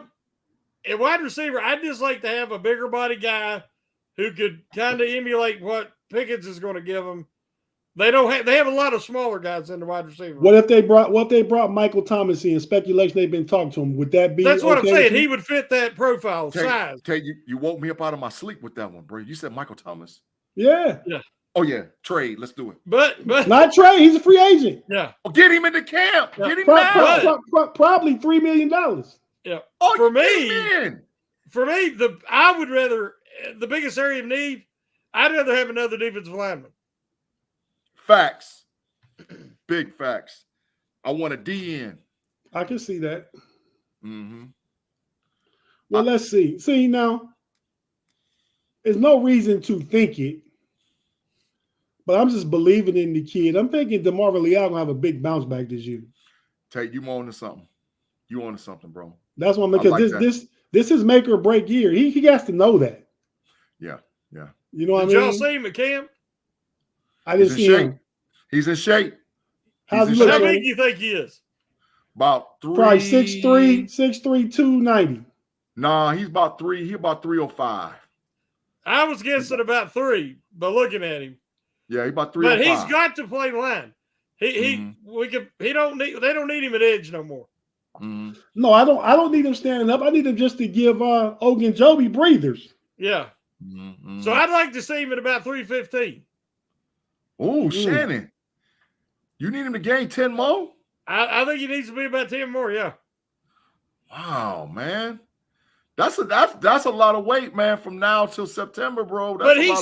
wide receiver, I'd just like to have a bigger body guy who could kind of emulate what Pickens is going to give them. They have a lot of smaller guys in the wide receiver. What if they brought Michael Thomas in? Speculation they've been talking to him. Would that be? That's what I'm saying. He would fit that profile size. You woke me up out of my sleep with that one, bro. You said Michael Thomas. Yeah. Oh yeah, trade. Let's do it. But not trade. He's a free agent. Yeah. Well, get him into camp. Yeah. Get him now. Probably $3 million. Yeah. Oh, for me, I would rather the biggest area of need. I'd rather have another defensive lineman. Facts. Big facts. I want a DN. I can see that. Mm-hmm. Well, let's see. See, now, there's no reason to think it, but I'm just believing in the kid. I'm thinking DeMarvin Leal gonna have a big bounce back this year. Tate, you on to something. You on to something, bro. That's what I'm because this is make or break year. He has to know that. Yeah. You know what I mean? Did y'all see him at camp? I didn't see him. He's in shape. How big do you think he is? About 3. Probably 6'3", 290. Nah, he's about 3. He about 305. I was guessing about 3, but looking at him. Yeah, he about 305. But he's got to play line. They don't need him at edge no more. Mm-hmm. No, I don't need him standing up. I need him just to give Ogunjobi breathers. Yeah. Mm-hmm. So I'd like to see him at about 315. Oh, Shannon. You need him to gain 10 more? I think he needs to be about 10 more, yeah. Wow, man. That's a lot of weight, man, from now till September, bro. But he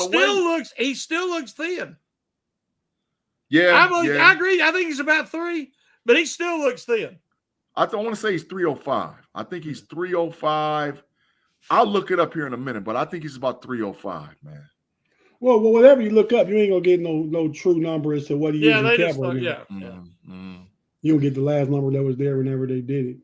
still looks thin. Yeah. I agree. I think he's about 3, but he still looks thin. I want to say he's 305. I think he's 305. I'll look it up here in a minute, but I think he's about 305, man. Well, whatever you look up, you ain't gonna get no true number as to what he is in cap right now. Mm-hmm. You don't get the last number that was there whenever they did it.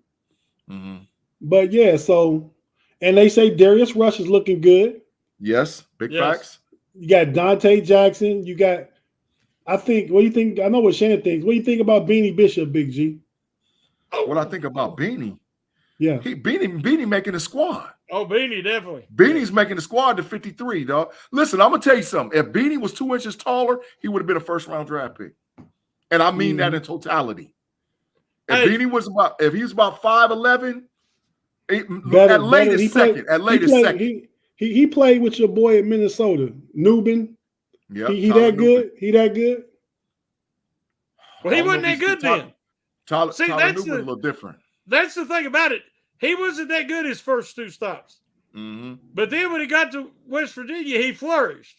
Mm-hmm. But yeah, so and they say Darius Rush is looking good. Yes, big facts. You got Dante Jackson. You got, I think. What do you think? I know what Shannon thinks. What do you think about Beanie Bishop, Big G? What I think about Beanie? Yeah, Beanie making the squad. Oh, Beanie, definitely. Beanie's making the squad to 53, dog. Listen, I'm going to tell you something. If Beanie was 2 inches taller, he would have been a first-round draft pick. And I mean that in totality. If he was about 5'11", at latest second. He played with your boy at Minnesota, Nubin. Yeah, he that good? He that good? Well, he wasn't that good then. Tyler Nubin was a little different. That's the thing about it. He wasn't that good his first 2 stops. Mm-hmm. But then when he got to West Virginia, he flourished.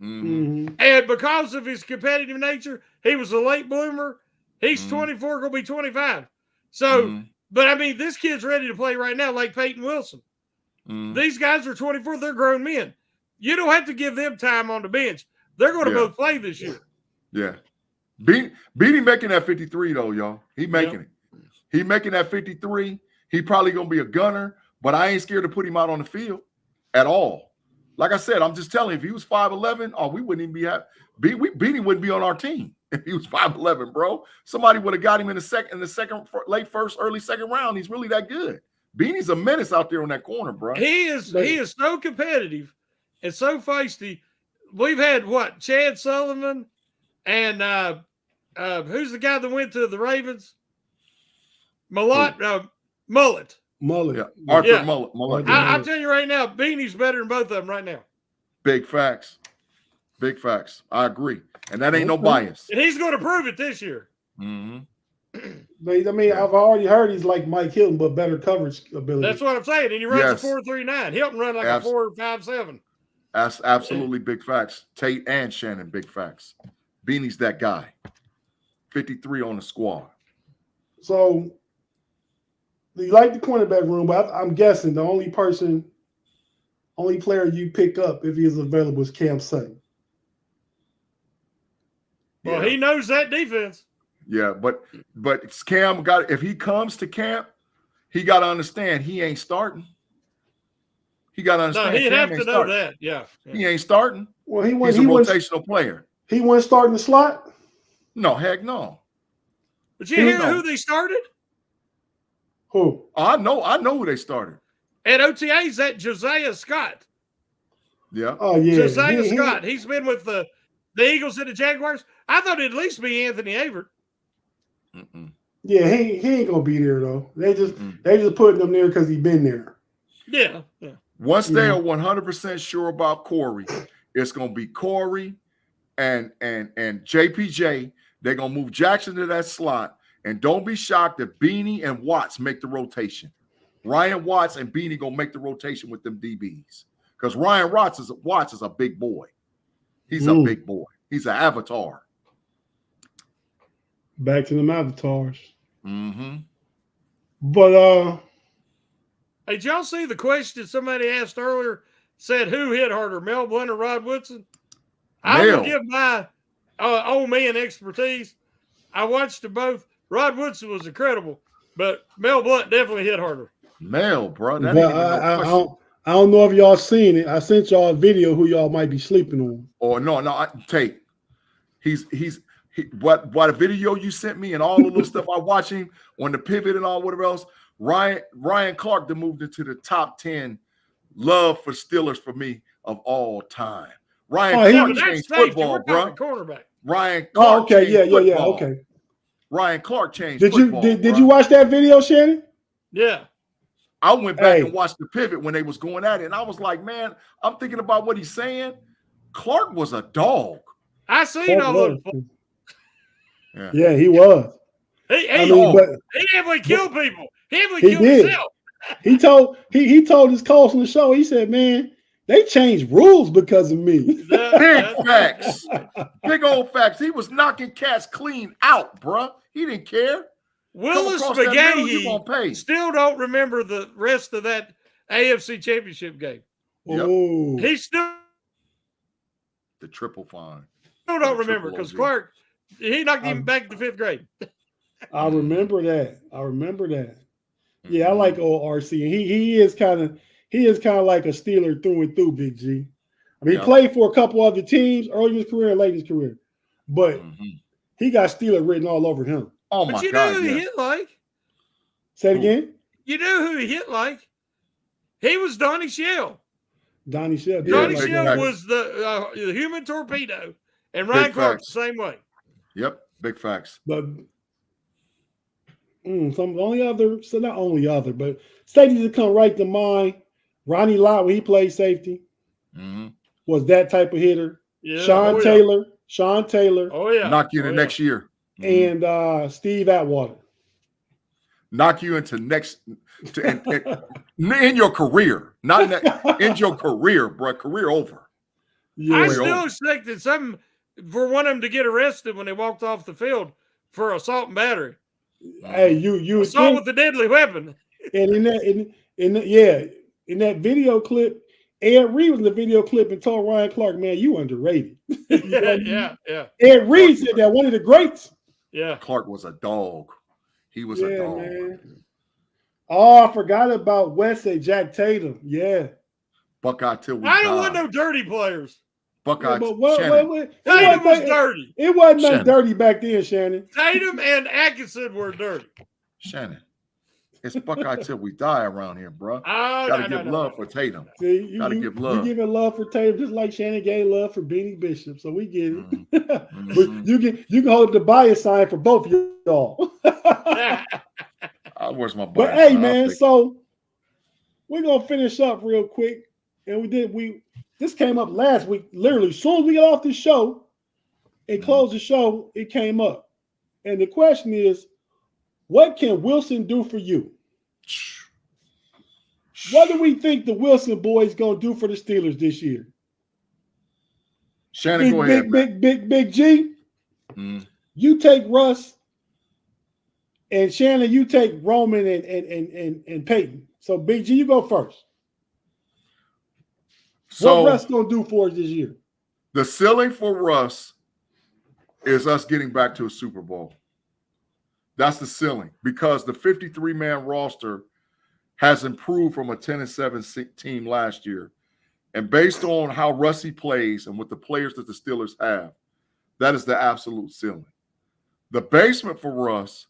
Mm-hmm. And because of his competitive nature, he was a late bloomer. He's 24, going to be 25. So, but I mean, this kid's ready to play right now, like Peyton Wilson. These guys are 24. They're grown men. You don't have to give them time on the bench. They're going to both play this year. Yeah. Beanie making that 53, though, y'all. He making it. He making that 53. He probably going to be a gunner, but I ain't scared to put him out on the field at all. Like I said, I'm just telling you, if he was 5'11", oh, we wouldn't even be happy. Beanie wouldn't be on our team if he was 5'11", bro. Somebody would have got him in the second, late first, early second round. He's really that good. Beanie's a menace out there on that corner, bro. He is so competitive and so feisty. We've had Chad Sullivan and who's the guy that went to the Ravens? Mullet. Yeah, Arthur Mullet. I'll tell you right now, Beanie's better than both of them right now. Big facts. Big facts. I agree. And that ain't no bias. And he's going to prove it this year. Mm-hmm. But I mean, I've already heard he's like Mike Hilton, but better coverage ability. That's what I'm saying. And he runs a 4.39. Hilton run like a 4.57. That's absolutely big facts. Tate and Shannon, big facts. Beanie's that guy. 53 on the squad. So you like the cornerback room, but I'm guessing the only player you pick up if he is available is Cam Sutton. Well, he knows that defense. Yeah, but Cam if he comes to camp, he got to understand he ain't starting. He got to understand. No, he'd have to know that. Yeah. He ain't starting. Well, he's a rotational player. He wasn't starting the slot? No, heck no. But you hear who they started? Who? I know who they started. At OTA's, that Josiah Scott. Yeah. Oh, yeah. Josiah Scott. He's been with the Eagles and the Jaguars. I thought it'd at least be Anthony Avert. Mm-mm. Yeah, he ain't gonna be there though. They just putting him there because he been there. Yeah. Once they are 100% sure about Corey, it's gonna be Corey and JPJ. They're gonna move Jackson to that slot, and don't be shocked if Beanie and Watts make the rotation. Ryan Watts and Beanie gonna make the rotation with them DBs because Ryan Watts is a big boy. He's a big boy. He's an avatar. Back to them avatars. Mm-hmm. But hey, did y'all see the question somebody asked earlier? Said who hit harder, Mel Blount or Rod Woodson? I will give my old man expertise. I watched them both. Rod Woodson was incredible, but Mel Blount definitely hit harder. Mel, bro. I don't know if y'all seen it. I sent y'all a video who y'all might be sleeping on. Oh no, Tate. What the video you sent me and all the little stuff I watch him on the pivot and all whatever else. Ryan Clark that moved into the top 10 love for Steelers for me of all time. Ryan Clark changed football, bro. Quarterback. Ryan Clark. Okay, yeah, okay. Ryan Clark changed. Did you watch that video, Shannon? Yeah. I went back and watched the pivot when they was going at it, and I was like, man, I'm thinking about what he's saying. Clark was a dog. I seen all those. Yeah, he was. He definitely killed people. He definitely killed himself. He told his calls on the show. He said, "Man, they changed rules because of me." Big facts, big old facts. He was knocking cats clean out, bruh. He didn't care. Willis McGahee still don't remember the rest of that AFC Championship game. Oh, yep. He still the triple fine. Still don't remember because Clark he knocked him back to 5th grade. I remember that. Yeah, I like old RC, and he is kind of like a Steeler through and through, Big G. I mean, he played for a couple other teams early in his career and late in his career, but he got Steeler written all over him. Oh but my you God! Know who he hit like? Say it again. You know who he hit like? He was Donnie Shell. Donnie Shell. Donnie Shell was the human torpedo, and Ryan Clark the same way. Yep, big facts. But not only other, but safeties that come right to mind. Ronnie Lott, when he played safety, was that type of hitter. Yeah, Sean Taylor. Oh yeah, knock you to next year. And Steve Atwater. Knock you into in your career, not in your career, bro. Career over. Yeah. I still expected something for one of them to get arrested when they walked off the field for assault and battery. Hey, you assault with a deadly weapon. And in that video clip, Ed Reed was in the video clip and told Ryan Clark, "Man, you underrated." Yeah. Ed Reed said that, one of the greats. Yeah, Clark was a dog. He was a dog. Man. Oh, I forgot about Wesley Jack Tatum. Yeah. Buckeye till we I don't die. want no dirty players. Buckeye. Tatum was dirty. It wasn't that dirty back then, Shannon. Tatum and Atkinson were dirty. Shannon, it's Buckeye till we die around here, bro. Oh, Gotta give love for Tatum. See, Gotta give love. You giving love for Tatum just like Shannon gave love for Beanie Bishop, so we get it. Mm-hmm. But you can hold up the bias sign for both of y'all. Where's my bias? But hey, man, so we're gonna finish up real quick, and this came up last week. Literally, as soon as we got off the show and closed the show, it came up, and the question is, what can Wilson do for you? What do we think the Wilson boys gonna do for the Steelers this year? Shannon, go ahead. Big G. You take Russ, and Shannon, you take Roman and Peyton. So Big G, you go first. So what Russ gonna do for us this year? The ceiling for Russ is us getting back to a Super Bowl. That's the ceiling, because the 53-man roster has improved from a 10-7 team last year. And based on how Russie plays and with the players that the Steelers have, that is the absolute ceiling. The basement for Russ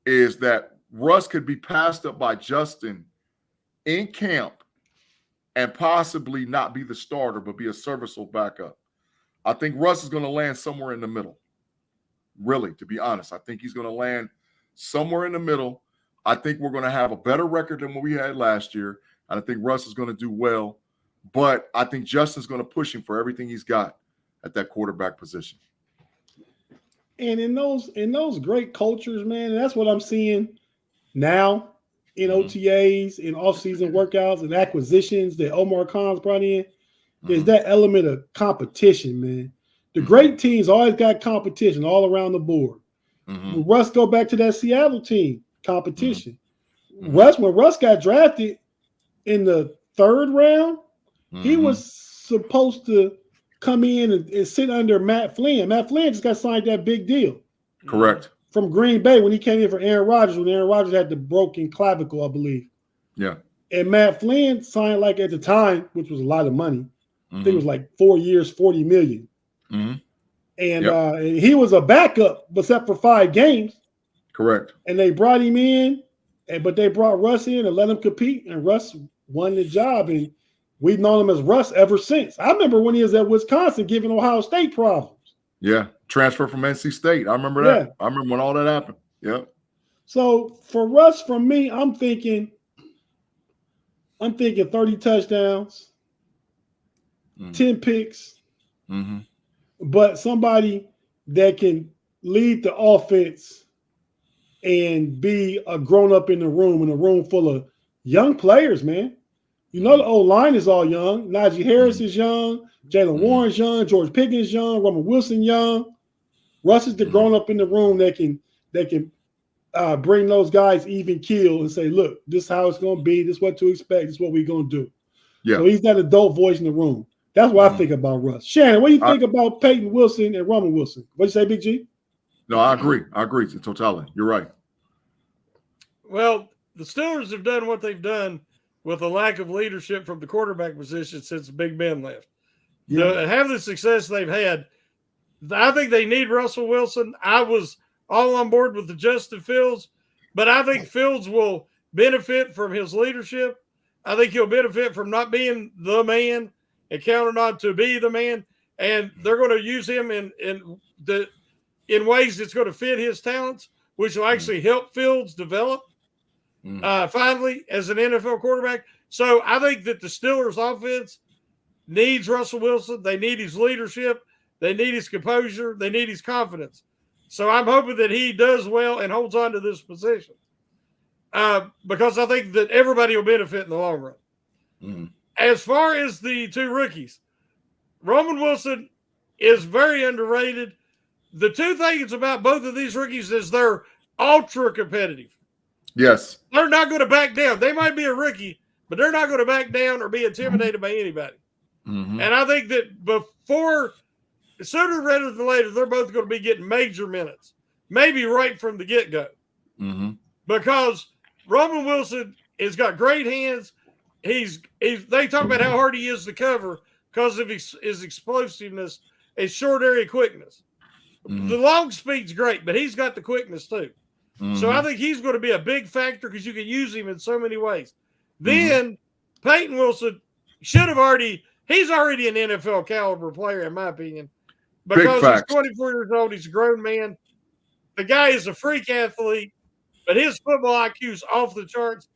is that Russ could be passed up by Justin in camp and possibly not be the starter, but be a serviceable backup. I think Russ is going to land somewhere in the middle. Really, to be honest, I think he's going to land somewhere in the middle. I think we're going to have a better record than what we had last year, and I think Russ is going to do well. But I think Justin's going to push him for everything he's got at that quarterback position. And in those great cultures, man, that's what I'm seeing now in OTAs, in off-season workouts, and acquisitions that Omar Khan's brought in, is that element of competition, man. The great teams always got competition all around the board. When Russ go back to that Seattle team, competition. When Russ got drafted in the 3rd round, he was supposed to come in and sit under Matt Flynn. Matt Flynn just got signed that big deal. Correct. From Green Bay when he came in for Aaron Rodgers, when Aaron Rodgers had the broken clavicle, I believe. Yeah. And Matt Flynn signed, like, at the time, which was a lot of money. I think it was like 4 years, $40 million. And he was a backup, except for 5 games. Correct. And they brought him in, but they brought Russ in and let him compete, and Russ won the job. And we've known him as Russ ever since. I remember when he was at Wisconsin giving Ohio State problems. Yeah, transfer from NC State. I remember that. Yeah. I remember when all that happened. Yeah. So for Russ, from me, I'm thinking 30 touchdowns, 10 picks, but somebody that can lead the offense and be a grown-up in a room full of young players, man. You know the O-line is all young. Najee Harris is young. Jalen Warren's young. George Pickens young. Roman Wilson young. Russ is the grown-up in the room that can bring those guys even keel and say, look, this is how it's going to be. This is what to expect. This is what we're going to do. Yeah. So he's that adult voice in the room. That's what I think about Russ. Shannon, what do you think about Peyton Wilson and Roman Wilson? What do you say, Big G? No, I agree. I agree to totality. You're right. Well, the Steelers have done what they've done with a lack of leadership from the quarterback position since Big Ben left. Yeah. To have the success they've had, I think they need Russell Wilson. I was all on board with the Justin Fields, but I think Fields will benefit from his leadership. I think he'll benefit from not being the man and counting on to be the man. And they're going to use him in ways that's going to fit his talents, which will actually help Fields develop finally as an NFL quarterback. So I think that the Steelers offense needs Russell Wilson. They need his leadership. They need his composure. They need his confidence. So I'm hoping that he does well and holds on to this position because I think that everybody will benefit in the long run. As far as the 2 rookies, Roman Wilson is very underrated. The 2 things about both of these rookies is they're ultra competitive. Yes. They're not going to back down. They might be a rookie, but they're not going to back down or be intimidated by anybody. And I think that sooner rather than later, they're both going to be getting major minutes, maybe right from the get-go. Because Roman Wilson has got great hands, they talk about how hard he is to cover because of his explosiveness and short area quickness. The long speed's great, but he's got the quickness too. So I think he's going to be a big factor because you can use him in so many ways. Then Peyton Wilson he's already an NFL caliber player, in my opinion, because he's 24 years old. He's a grown man. The guy is a freak athlete, but his football IQ is off the charts.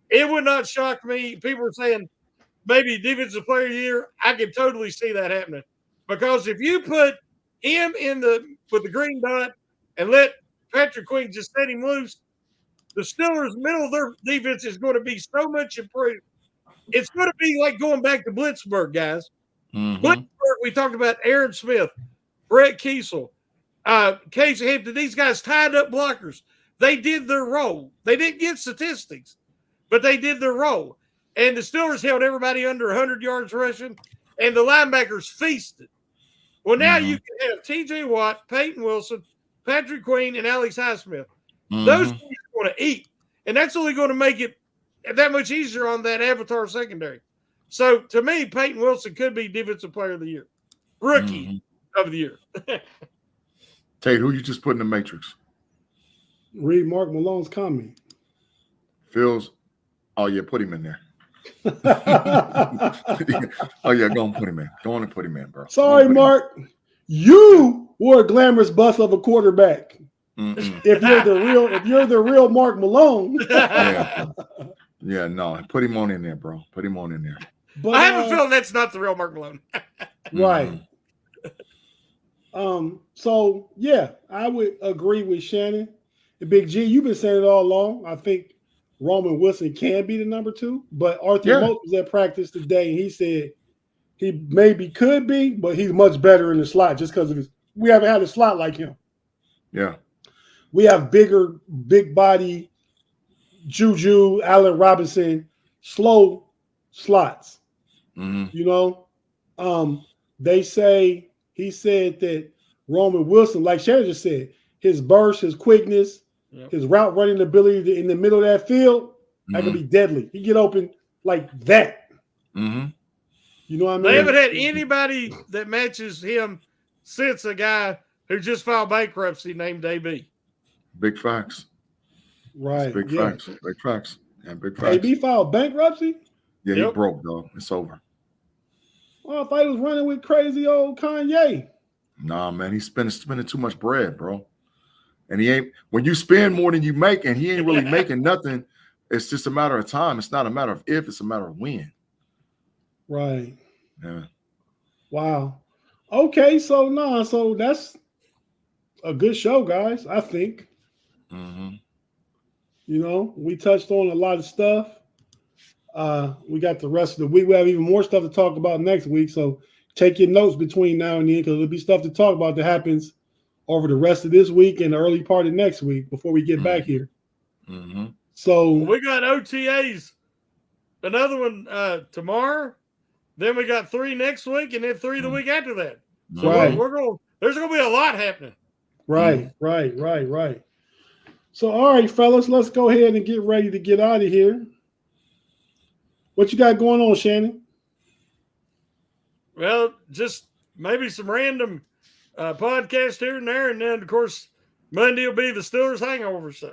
It would not shock me. People are saying maybe defensive player of the year. I could totally see that happening because if you put him with the green dot and let Patrick Queen just set him loose, the Steelers' middle of their defense is going to be so much improved. It's going to be like going back to Blitzburgh, guys. Blitzburgh, we talked about Aaron Smith, Brett Kiesel, Casey Hampton. These guys tied up blockers. They did their role. They didn't get statistics, but they did their role. And the Steelers held everybody under 100 yards rushing, and the linebackers feasted. Well, now you can have T.J. Watt, Peyton Wilson, Patrick Queen, and Alex Highsmith. Those guys are going to eat, and that's only going to make it that much easier on that avatar secondary. So, to me, Peyton Wilson could be Defensive Player of the Year, Rookie of the Year. Tate, who you just put in the Matrix? Read Mark Malone's comment. Phil's. Oh, yeah, put him in there. Oh, yeah, go and put him in. Go on and put him in, bro. Sorry, Mark. You were a glamorous bust of a quarterback. If you're the real Mark Malone. Yeah, no. Put him on in there, bro. Put him on in there. But I have a feeling that's not the real Mark Malone. Right. So yeah, I would agree with Shannon. And Big G, you've been saying it all along. I think Roman Wilson can be the number 2, but Arthur Moat was at practice today, and he said he maybe could be, but he's much better in the slot just because of his. We haven't had a slot like him. Yeah. We have big body, Juju, Allen Robinson, slow slots. You know, he said that Roman Wilson, like Shannon just said, his burst, his quickness, his route running ability in the middle of that field, that could be deadly. He get open like that. You know what I mean? They haven't had anybody that matches him since a guy who just filed bankruptcy named AB. Big facts. Right. Big facts. Big facts. Yeah, big facts. AB filed bankruptcy? Yeah, he broke, though. It's over. Well, I thought he was running with crazy old Kanye. Nah, man, he's spending too much bread, bro. And he ain't. When you spend more than you make, and he ain't really making nothing, it's just a matter of time. It's not a matter of if; it's a matter of when. Right. Yeah. Wow. Okay, so that's a good show, guys. I think. You know, we touched on a lot of stuff. We got the rest of the week. We have even more stuff to talk about next week. So take your notes between now and then because there'll be stuff to talk about that happens over the rest of this week and the early part of next week before we get back here. So we got OTAs. Another one tomorrow. Then we got 3 next week, and then 3 the week after that. So there's going to be a lot happening. Right. So, all right, fellas, let's go ahead and get ready to get out of here. What you got going on, Shannon? Well, just maybe some random podcast here and there, and then, of course, Monday will be the Steelers hangover. So,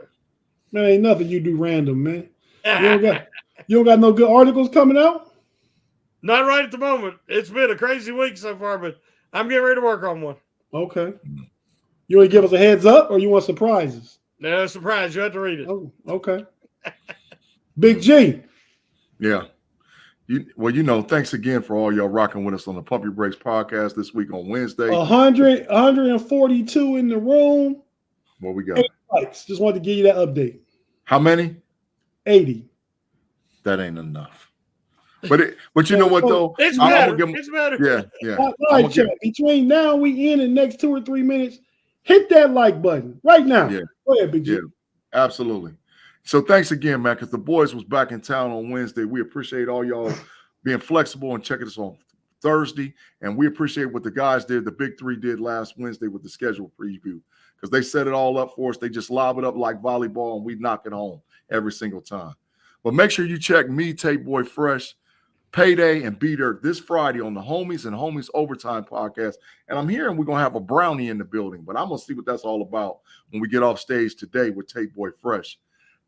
man, ain't nothing you do random, man. You don't got no good articles coming out? Not right at the moment. It's been a crazy week so far, but I'm getting ready to work on one. Okay. You want to give us a heads up, or you want surprises? No, surprise. You have to read it. Oh, okay. Big G. Yeah. Thanks again for all y'all rocking with us on the Pump Your Brakes podcast this week on Wednesday. 142 in the room. What we got? 80 likes. Just wanted to give you that update. How many? 80. That ain't enough. But you know what though? It's better. It's better. Yeah. All right, Chuck. Between now and we end in the next 2 or 3 minutes, hit that like button right now. Yeah. Go ahead, Big G. Yeah, absolutely. So thanks again, man, because the boys was back in town on Wednesday. We appreciate all y'all being flexible and checking us on Thursday. And we appreciate what the guys did, the Big Three did last Wednesday with the schedule preview, because they set it all up for us. They just lob it up like volleyball, and we knock it home every single time. But make sure you check me, Tate Boy Fresh, Payday, and B-Dirt this Friday on the Homies and Homies Overtime podcast. And I'm hearing we're going to have a brownie in the building, but I'm going to see what that's all about when we get off stage today with Tate Boy Fresh.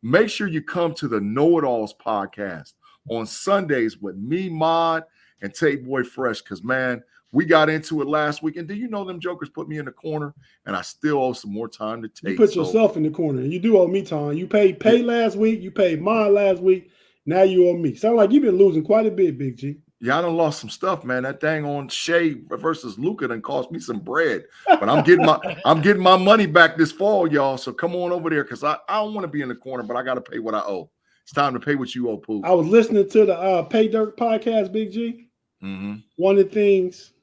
Make sure you come to the Know-It-Alls podcast on Sundays with me, Mod, and Tate Boy Fresh, because, man, we got into it last week. And do you know them jokers put me in the corner, and I still owe some more time to Tate. You put yourself in the corner. You do owe me time. You paid last week. You paid Mod last week. Now you owe me. Sound like you've been losing quite a bit, Big G. Yeah, I done lost some stuff, man. That dang on Shea versus Luka done cost me some bread. But I'm getting my money back this fall, y'all. So come on over there, because I don't want to be in the corner, but I got to pay what I owe. It's time to pay what you owe, Pooh. I was listening to the Pay Dirt podcast, Big G. Mm-hmm. One of the things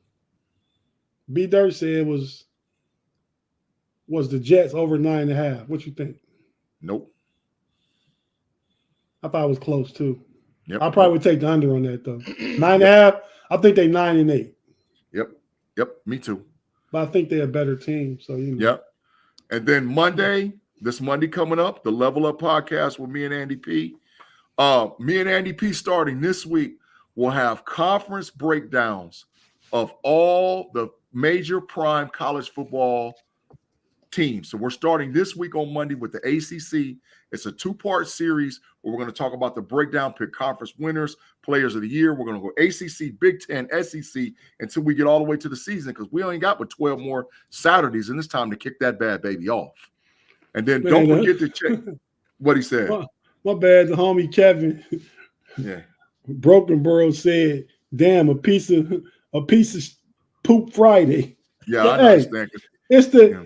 B Dirt said was the Jets over 9.5. What you think? Nope. I thought it was close too. Yep. I probably would take the under on that though. 9.5. I think they 9-8. Yep. Me too. But I think they're a better team. So you know. Yep. And then this Monday coming up, the Level Up podcast with me and Andy P. Me and Andy P starting this week will have conference breakdowns of all the major prime college football teams. So we're starting this week on Monday with the ACC. It's a 2-part series where we're going to talk about the breakdown, pick conference winners, players of the year. We're going to go ACC, Big Ten, SEC until we get all the way to the season, because we only got but 12 more Saturdays, and it's time to kick that bad baby off. And then don't forget to check what he said. My bad, the homie Kevin. Yeah. Broken Borough said, "Damn, a piece of poop Friday." Yeah, but, I understand.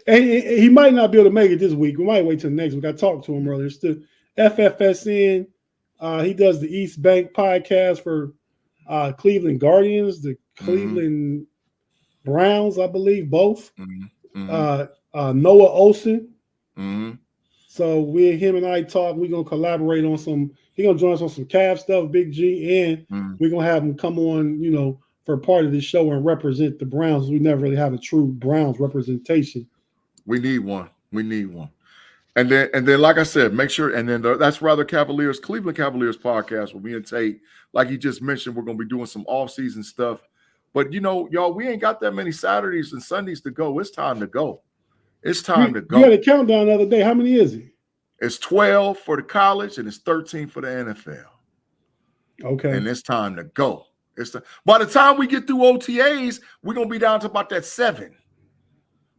And he might not be able to make it this week. We might wait till next week. I talked to him earlier. It's the FFSN. He does the East Bank podcast for Cleveland Guardians, the Cleveland Browns, I believe, both. Noah Olsen. So him and I talk. We're gonna collaborate on some. He's gonna join us on some Cavs stuff, Big G, and we're gonna have him come on, for part of the show and represent the Browns. We never really have a true Browns representation. We need one. And then, like I said, make sure. And then that's Cleveland Cavaliers podcast with me and Tate. Like he just mentioned, we're gonna be doing some off-season stuff. But y'all, we ain't got that many Saturdays and Sundays to go. It's time to go. It's time to go. You had a countdown the other day. How many is it? It's 12 for the college and it's 13 for the NFL. Okay. And it's time to go. By the time we get through OTAs, we're going to be down to about that 7.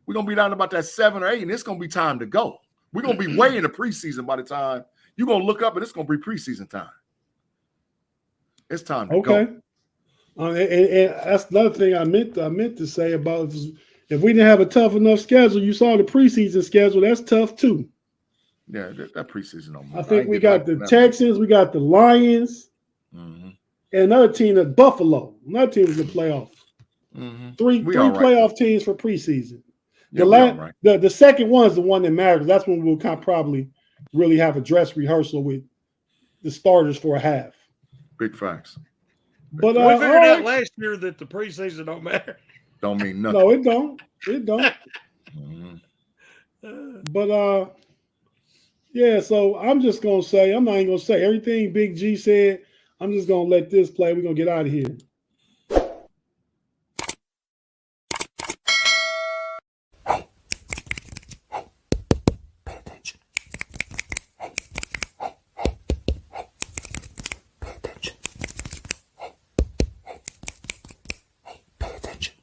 We're going to be down to about that 7 or 8, and it's going to be time to go. We're going to be way in the preseason by the time you're going to look up, and it's going to be preseason time. It's time to go. And that's another thing I meant to say about if we didn't have a tough enough schedule, you saw the preseason schedule, that's tough too. Yeah, that preseason on. I think we got the Texans, we got the Lions. And another team is Buffalo. Another team is in the playoffs. Three playoff teams for preseason. Yeah, the second one is the one that matters. That's when we'll probably really have a dress rehearsal with the starters for a half. Big facts. But we figured out last year that the preseason don't matter. Don't mean nothing. No, it don't. It don't. But yeah. So I'm just gonna say I'm not even gonna say everything Big G said. I'm just going to let this play. We're going to get out of here. Pay attention. Pay attention. Pay attention. Pay attention. Pay attention.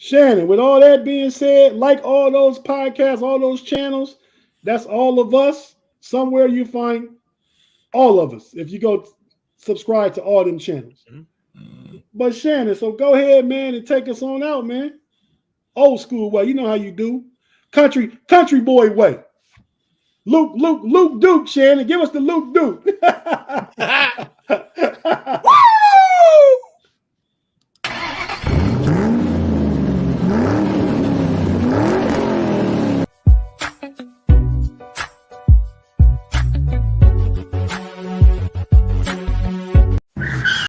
Shannon, with all that being said, like all those podcasts, all those channels, that's all of us. Somewhere you find all of us if you go subscribe to all them channels. But Shannon, so go ahead, man, and take us on out, man. Old school way. You know how you do. Country boy way. Luke Duke, Shannon. Give us the Luke Duke. Woo!